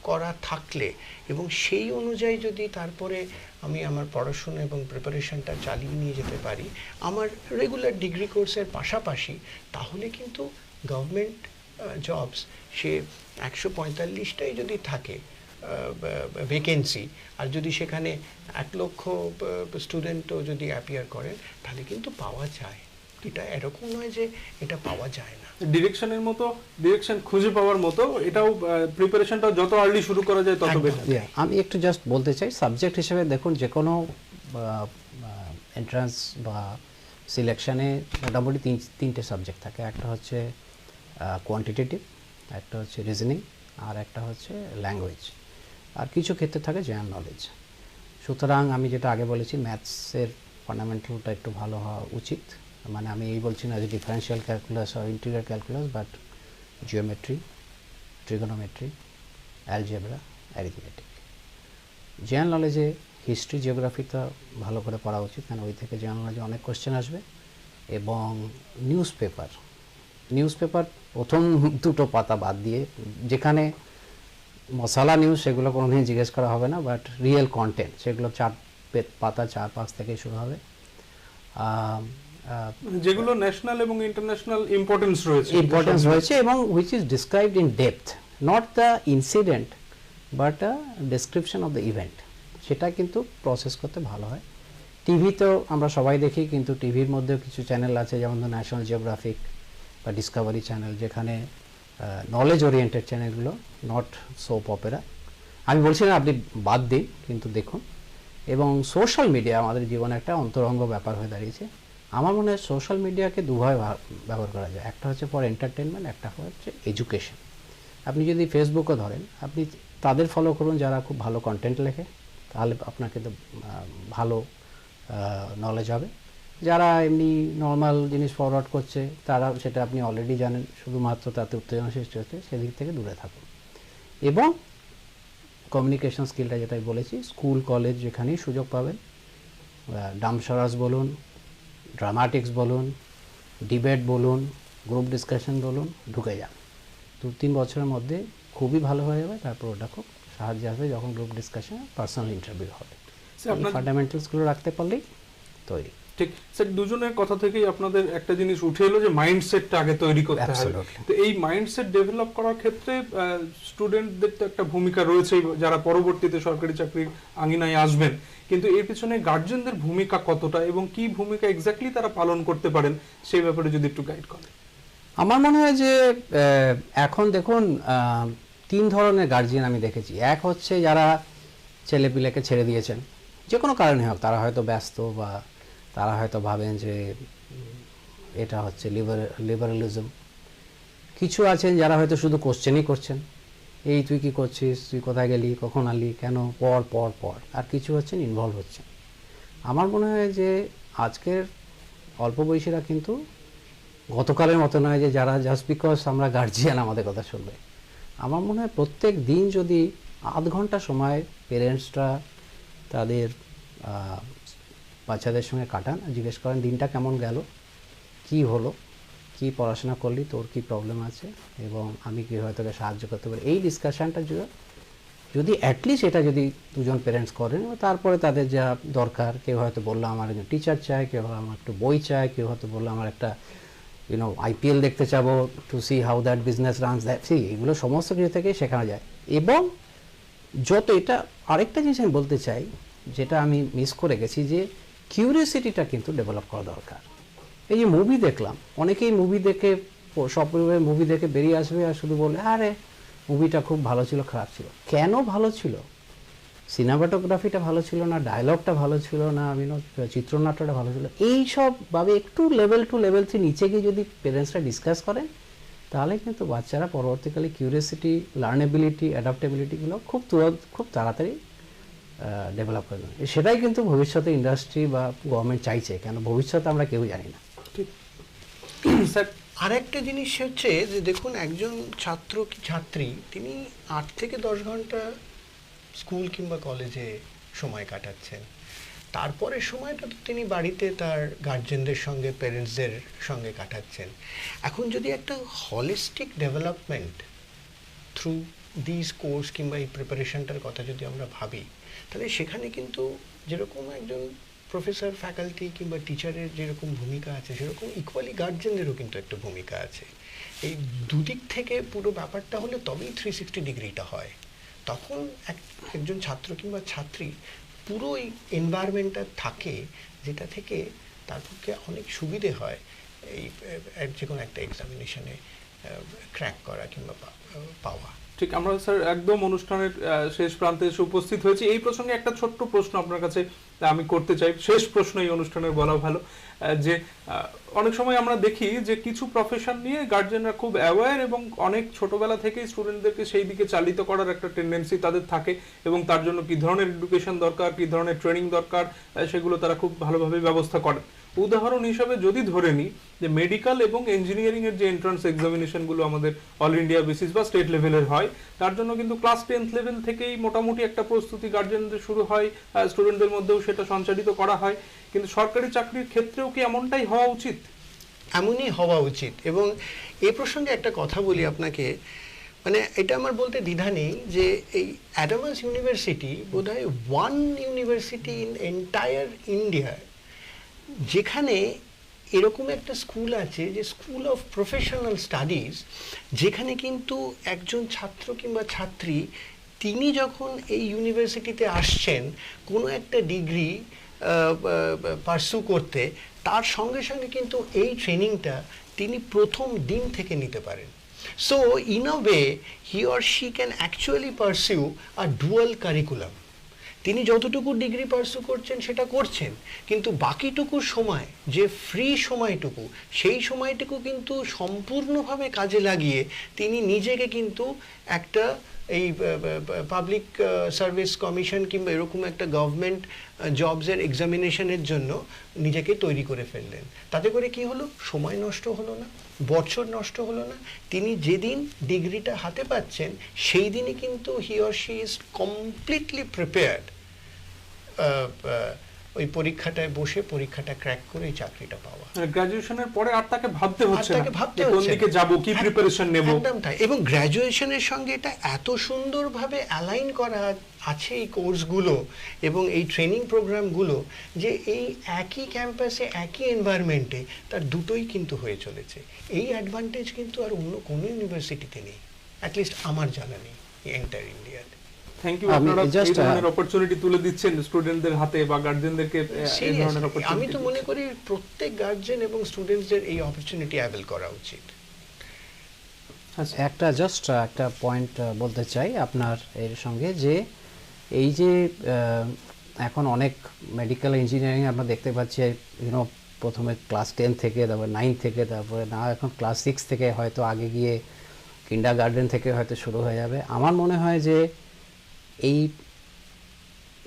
করা থাকলে এবং সেই অনুযায়ী যদি তারপরে আমি আমার পড়াশোনা এবং প্রিপারেশনটা চালিয়ে নিয়ে যেতে পারি আমার রেগুলার ডিগ্রি কোর্সের পাশাপাশি, তাহলে কিন্তু গভর্নমেন্ট জবস সে 145টাই যদি থাকে ভ্যাকেন্সি, আর যদি সেখানে 1 লক্ষ স্টুডেন্টও যদি অ্যাপিয়ার করেন, তাহলে কিন্তু পাওয়া যায়। এটা এরকম নয় যে এটা পাওয়া যায় না। ডিরেকশন খুঁজে পাওয়ার মতো এটাও প্রিপারেশনটা যত আর্লি শুরু করা যায় তত বেটার। আমি একটু জাস্ট বলতে চাই, সাবজেক্ট হিসেবে দেখুন যে কোনো এন্ট্রান্স বা সিলেকশনে মোটামুটি 3টে সাবজেক্ট থাকে। একটা হচ্ছে কোয়ান্টিটেটিভ, একটা হচ্ছে রিজনিং, আর একটা হচ্ছে ল্যাঙ্গুয়েজ, আর কিছু ক্ষেত্রে থাকে জেনারেল নলেজ। সুতরাং আমি যেটা আগে বলেছি, ম্যাথসের ফান্ডামেন্টালটা একটু ভালো হওয়া উচিত। মানে আমি এই বলছি না যে ডিফারেন্সিয়াল ক্যালকুলাস আর integral calculus, but geometry, trigonometry, algebra, arithmetic. General নলেজে হিস্ট্রি, জিওগ্রাফিটা ভালো করে পড়া উচিত, কারণ ওই থেকে জেনারেল নলেজে অনেক কোশ্চেন আসবে। এবং নিউজ পেপার প্রথম 2টো পাতা বাদ দিয়ে, যেখানে মশালা নিউজ সেগুলো কোনোদিন জিজ্ঞেস করা হবে না, বাট রিয়েল কন্টেন্ট সেগুলো 4 পাতা 4-5 থেকে শুরু হবে। যেগুলো ন্যাশনাল এবং ইন্টারন্যাশনাল ইম্পর্টেন্স রয়েছে এবং which is described in depth, not the incident but a description of the event, সেটা কিন্তু প্রসেস করতে ভালো হয়। টিভিতেও আমরা সবাই দেখি, কিন্তু টিভির মধ্যেও কিছু চ্যানেল আছে, যেমন ন্যাশনাল জিওগ্রাফিক বা ডিসকভারি চ্যানেল, যেখানে নলেজ ওরিয়েন্টেড চ্যানেলগুলো, নট সোপ অপেরা। আমি বলছি না আপনি বাদ দিন, কিন্তু দেখুন। এবং সোশ্যাল মিডিয়া আমাদের জীবনে একটা অন্তরঙ্গ ব্যাপার হয়ে দাঁড়িয়েছে। আমার মনে হয় সোশ্যাল মিডিয়াকে দুভাবে ব্যবহার করা যায়, একটা হচ্ছে ফর এন্টারটেনমেন্ট, একটা হচ্ছে এডুকেশন। আপনি যদি ফেসবুকও ধরেন, আপনি তাদের ফলো করুন যারা খুব ভালো কন্টেন্ট লেখে, তাহলে আপনাকে তো ভালো নলেজ হবে। যারা এমনি নর্মাল জিনিস ফরওয়ার্ড করছে, তারা সেটা আপনি অলরেডি জানেন, শুধুমাত্র তাতে উত্তেজনা সৃষ্টি হচ্ছে, সেদিক থেকে দূরে থাকুন। এবং কমিউনিকেশন স্কিলটা যেটা বলেছি, স্কুল কলেজ যেখানেই সুযোগ পাবেন, ডামসরাস বলুন, ড্রামাটিক্স বলুন, ডিবেট বলুন, গ্রুপ ডিসকাশন বলুন, ঢুকে যান। 2-3 বছরের মধ্যে খুবই ভালো হয়ে যাবে। তারপর ওটা খুব সাহায্য আসবে যখন গ্রুপ ডিসকাশনে পার্সোনাল ইন্টারভিউ হবে। ফান্ডামেন্টালসগুলো রাখতে পারলেই তৈরি। ঠিক স্যার, দুজনের কথা থেকেই আপনাদের একটা জিনিস উঠে এলো যে মাইন্ডসেটটা আগে তৈরি করতে হবে। Absolutely. তো এই মাইন্ডসেট ডেভেলপ করার ক্ষেত্রে স্টুডেন্টদের তো একটা ভূমিকা রয়েছে, যারা পরবর্তীতে সরকারি চাকরির আঙিনায় আসবেন, কিন্তু এর পিছনে গার্জেনদের ভূমিকা কতটা এবং কি ভূমিকা এক্স্যাক্টলি তারা পালন করতে পারেন সেই ব্যাপারে যদি একটু গাইড করেন। আমার মনে হয় যে এখন দেখুন 3 ধরনের গার্জিয়ান আমি দেখেছি। এক হচ্ছে যারা ছেলেপিলেকে ছেড়ে দিয়েছেন, যে কোনো কারণে হোক, তারা হয়তো ব্যস্ত বা তারা হয়তো ভাবেন যে এটা হচ্ছে লিবারালিজম। কিছু আছেন যারা হয়তো শুধু কোশ্চেনই করছেন, এই তুই কি করছিস, তুই কোথায় গেলি, কখন আলি, কেন, পর পর পর। আর কিছু হচ্ছেন ইনভলভ হচ্ছেন। আমার মনে হয় যে আজকের অল্প বয়সীরা কিন্তু গতকালের মতো নয় যে যারা জাস্ট বিকজ আমরা গার্জিয়ান আমাদের কথা শুনবে। আমার মনে হয় প্রত্যেক দিন যদি আধ ঘন্টা সময় পেরেন্টসরা তাদের বাচ্চাদের সঙ্গে কাটান, জিজ্ঞেস করেন দিনটা কেমন গেল, কি হলো, কি পড়াশোনা করলি, তোর কি প্রবলেম আছে এবং আমি কীভাবে তোকে সাহায্য করতে পারি, এই ডিসকাশনটা যদি অ্যাটলিস্ট এটা যদি দুজন পেরেন্টস করেন, তারপরে তাদের যা দরকার, কেউ হয়তো বললো আমার একজন টিচার চাই, কেউ আমার একটু বই চাই, কেউ হয়তো বললো আমার একটা IPL দেখতে চাবো to see how that business runs that, এগুলো সমস্ত কিছু থেকেই শেখানো যায়। এবং যত এটা আরেকটা জিনিস আমি বলতে চাই যেটা আমি মিস করে গেছি, যে কিউরিওসিটিটা কিন্তু ডেভেলপ করা দরকার। এই যে মুভি দেখলাম, অনেকেই মুভি দেখে সপরিবারে মুভি দেখে বেরিয়ে আসবে আর শুধু বলবে আরে মুভিটা খুব ভালো ছিল, খারাপ ছিল। কেন ভালো ছিল? সিনেমাটোগ্রাফিটা ভালো ছিল না, ডায়লগটা ভালো ছিল না, চিত্রনাট্যটা ভালো ছিল, এইসব ভাবে একটু লেভেল 2 লেভেল 3 নিচে গিয়ে যদি পেরেন্টসরা ডিসকাস করেন, তাহলে কিন্তু বাচ্চারা পরবর্তীকালে কিউরিওসিটি, লার্নেবিলিটি, অ্যাডাপ্টেবিলিটিগুলো খুব তাড়াতাড়ি ডেভেলপ করবে। সেটাই কিন্তু ভবিষ্যতে ইন্ডাস্ট্রি বা গভর্নমেন্ট চাইছে, কেন ভবিষ্যতে আমরা কেউ জানি না। ঠিক স্যার, আরেকটা জিনিস হচ্ছে যে দেখুন, একজন ছাত্র কি ছাত্রী তিনি 8 থেকে 10 ঘন্টা স্কুল কিংবা কলেজে সময় কাটাচ্ছেন, তারপরে সময়টা তো তিনি বাড়িতে তার গার্জেনদের সঙ্গে, পেরেন্টসদের সঙ্গে কাটাচ্ছেন। এখন যদি একটা holistic development through this course কিংবা এই প্রিপারেশনটার কথা যদি আমরা ভাবি, তাহলে সেখানে কিন্তু যেরকম একজন প্রফেসর, ফ্যাকাল্টি কিংবা টিচারের যেরকম ভূমিকা আছে, সেরকম ইকুয়ালি গার্জেনদেরও কিন্তু একটা ভূমিকা আছে। এই দুদিক থেকে পুরো ব্যাপারটা হলে তবেই 360 ডিগ্রিটা হয়। তখন একজন ছাত্র কিংবা ছাত্রী পুরো এই এনভায়রনমেন্টটা থাকে, যেটা থেকে তার পক্ষে অনেক সুবিধে হয় এই যে কোনো একটা এক্সামিনেশনে ক্র্যাক করা কিংবা পাওয়া। ঠিক, আমরা স্যার একদম অনুষ্ঠানের শেষ প্রান্তে এসে উপস্থিত হয়েছি। এই প্রসঙ্গে একটা ছোট্ট প্রশ্ন আপনার কাছে আমি করতে চাই, শেষ প্রশ্ন এই অনুষ্ঠানের বলা ভালো, যে অনেক সময় আমরা দেখি যে কিছু প্রফেশন নিয়ে গার্জেনরা খুব অ্যাওয়্যার এবং অনেক ছোটবেলা থেকেই স্টুডেন্টদেরকে সেই দিকে চালিত করার একটা টেন্ডেন্সি তাদের থাকে, এবং তার জন্য কি ধরনের এডুকেশন দরকার, কি ধরনের ট্রেনিং দরকার, সেগুলো তারা খুব ভালোভাবে ব্যবস্থা করেন। উদাহরণ হিসাবে যদি ধরে নিই যে মেডিকেল এবং ইঞ্জিনিয়ারিং এর যে এন্ট্রান্স এক্সামিনেশনগুলো আমাদের অল ইন্ডিয়া বেসিস বা স্টেট লেভেলের হয়, তার জন্য কিন্তু ক্লাস 10th লেভেল থেকেই মোটামুটি একটা প্রস্তুতি গার্জেনদের শুরু হয়, স্টুডেন্টদের মধ্যেও সেটা সঞ্চারিত করা হয়। কিন্তু সরকারি চাকরির ক্ষেত্রেও কি এমনটাই হওয়া উচিত? এমনই হওয়া উচিত। এবং এ প্রসঙ্গে একটা কথা বলি আপনাকে, মানে এটা আমার বলতে দ্বিধা নেই যে এই অ্যাডামাস ইউনিভার্সিটি বোধহয় one university in entire India যেখানে এরকম একটা স্কুল আছে, যে স্কুল অফ প্রফেশনাল স্টাডিজ, যেখানে কিন্তু একজন ছাত্র কিংবা ছাত্রী তিনি যখন এই ইউনিভার্সিটিতে আসছেন কোনো একটা ডিগ্রি পার্সু করতে, তার সঙ্গে সঙ্গে কিন্তু এই ট্রেনিংটা তিনি প্রথম দিন থেকে নিতে পারেন। So in a way he or she can actually pursue a dual curriculum. তিনি যতটুকু ডিগ্রি পার্সু করছেন সেটা করছেন, কিন্তু বাকিটুকু সময়, যে ফ্রি সময়টুকু, সেই সময়টুকু কিন্তু সম্পূর্ণভাবে কাজে লাগিয়ে তিনি নিজেকে কিন্তু একটা এই পাবলিক সার্ভিস কমিশন কিংবা এরকম একটা গভর্নমেন্ট জবসের এক্সামিনেশনের জন্য নিজেকে তৈরি করে ফেললেন। তাতে করে কি হলো? সময় নষ্ট হলো না, বছর নষ্ট হলো না। তিনি যেদিন ডিগ্রিটা হাতে পাচ্ছেন সেই দিনই কিন্তু he or she is completely prepared ওই পরীক্ষাটায় বসে পরীক্ষাটা ক্র্যাক করে এই চাকরিটা পাওয়া। গ্র্যাজুয়েশনের পরে আর তাকে ভাবতে হচ্ছে না ভাবতে যে কোন হচ্ছে দিকে যাব, কি প্রিপারেশন নেব। একদম তাই। এবং গ্র্যাজুয়েশনের সঙ্গে এটা এত সুন্দরভাবে অ্যালাইন করা আছে এই কোর্সগুলো এবং এই ট্রেনিং প্রোগ্রামগুলো, যে এই একই ক্যাম্পাসে একই এনভায়রনমেন্টে তার দুটোই কিন্তু হয়ে চলেছে। এই অ্যাডভান্টেজ কিন্তু আর অন্য কোনো ইউনিভার্সিটিতে নেই, অ্যাটলিস্ট আমার জানা নেই এন্টার ইন্ডিয়াতে। থ্যাংক ইউ, আপনারা এই ধরনের অপরচুনিটি তুলে দিচ্ছেন স্টুডেন্টদের হাতে বা গার্জিয়ানদেরকে এই ধরনের অপরচুনিটি। আমি তো মনে করি প্রত্যেক গার্জিয়ান এবং স্টুডেন্টসদের এই অপরচুনিটি অ্যাভেল করা উচিত। একটা পয়েন্ট বলতে চাই আপনার এর সঙ্গে, যে এই যে এখন অনেক মেডিকেল ইঞ্জিনিয়ারিং আমরা দেখতে পাচ্ছি, প্রথমে ক্লাস 10 থেকে, তারপর 9 থেকে, তারপরে না এখন ক্লাস 6 থেকে, হয়তো আগে গিয়ে কিন্ডারগার্টেন থেকে হয়তো শুরু হয়ে যাবে। আমার মনে হয় যে এই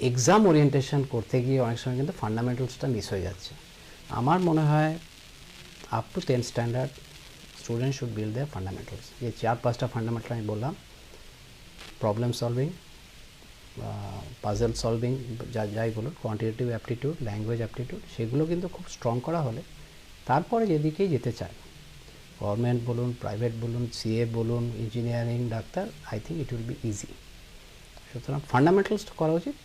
এক্সাম ওরিয়েন্টেশন করতে গিয়ে অনেক সময় কিন্তু ফান্ডামেন্টালসটা মিস হয়ে যাচ্ছে। আমার মনে হয় up to 10 standard student should build there fundamentals. যে 4-5টা ফান্ডামেন্টাল আমি বললাম, প্রবলেম সলভিং, পাজল সলভিং, যাই বলুন, কোয়ান্টিটেটিভ অ্যাপটিটিউড, ল্যাঙ্গুয়েজ অ্যাপটিটিউড, সেগুলো কিন্তু খুব স্ট্রং করা হলে তারপরে যেদিকেই যেতে চায়, গভর্নমেন্ট বলুন, প্রাইভেট বলুন, সিএ বলুন, engineering, doctor, I think it will be easy. সুতরাং ফান্ডামেন্টালসটা করা উচিত।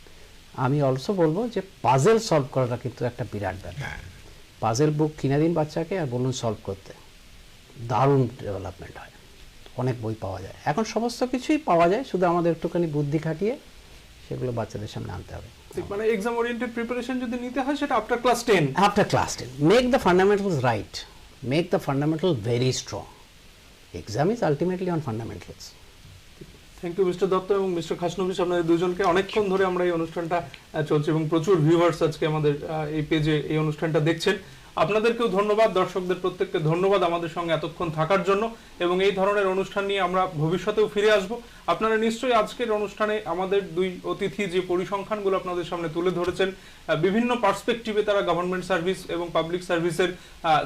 আমি অলসো বলবো যে পাজেল সলভ করাটা কিন্তু একটা বিরাট ব্যাপার। পাজেল বুক কিনে দিন বাচ্চাকে আর বলুন সলভ করতে, দারুণ ডেভেলপমেন্ট হয়, অনেক বই পাওয়া যায়, এখন সমস্ত কিছুই পাওয়া যায়, শুধু আমাদের একটুখানি বুদ্ধি খাটিয়ে সেগুলো বাচ্চাদের সামনে আনতে হবে। মানে এক্সাম ওরিয়েন্টেড প্রিপারেশন যদি নিতে হয় সেটা after class 10। After class 10 make the fundamentals right, make the fundamental very strong. Exam is ultimately on fundamentals. Thank you mister Dutta এবং মিস্টার খাসনবিশ, আপনাদের দুজনকে। অনেকক্ষণ ধরে আমরা এই অনুষ্ঠানটা চলছে এবং প্রচুর ভিউয়ার্স আজকে আমাদের এই পেজে এই অনুষ্ঠানটা দেখছেন। আপনাদেরকেও ধন্যবাদ, দর্শকদের প্রত্যেককে ধন্যবাদ আমাদের সঙ্গে এতক্ষণ থাকার জন্য। এবং এই ধরনের অনুষ্ঠান নিয়ে আমরা ভবিষ্যতেও ফিরে আসব। আপনারা নিশ্চয়ই আজকের অনুষ্ঠানে আমাদের দুই অতিথি যে পরিসংখ্যানগুলো আপনাদের সামনে তুলে ধরেছেন, বিভিন্ন পার্সপেক্টিভে তারা গভর্নমেন্ট সার্ভিস এবং পাবলিক সার্ভিসের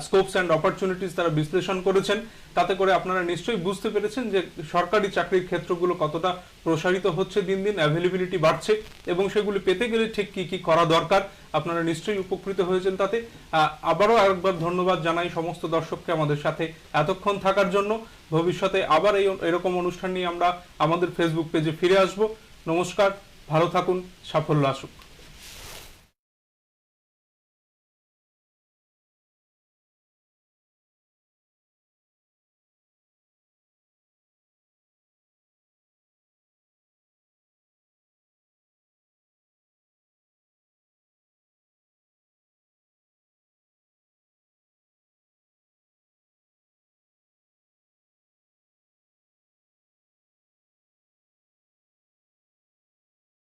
স্কোপস অ্যান্ড অপরচুনিটিস তারা বিশ্লেষণ করেছেন। তাতে করে আপনারা নিশ্চয়ই বুঝতে পেরেছেন যে সরকারি চাকরির ক্ষেত্রগুলো কতটা প্রসারিত হচ্ছে, দিন দিন অ্যাভেলেবিলিটি বাড়ছে এবং সেগুলি পেতে গেলে ঠিক কি কি করা দরকার। আপনারা নিশ্চয়ই উপকৃত হয়েছেন তাতে। আবারও আরেকবার ধন্যবাদ জানাই সমস্ত দর্শককে আমাদের সাথে এতক্ষণ থাকার জন্য। ভবিষ্যতে আবার এরকম অনুষ্ঠান নিয়ে আমরা আমাদের ফেসবুক পেজে ফিরে আসব। নমস্কার, ভালো থাকুন, সাফল্য আসুক।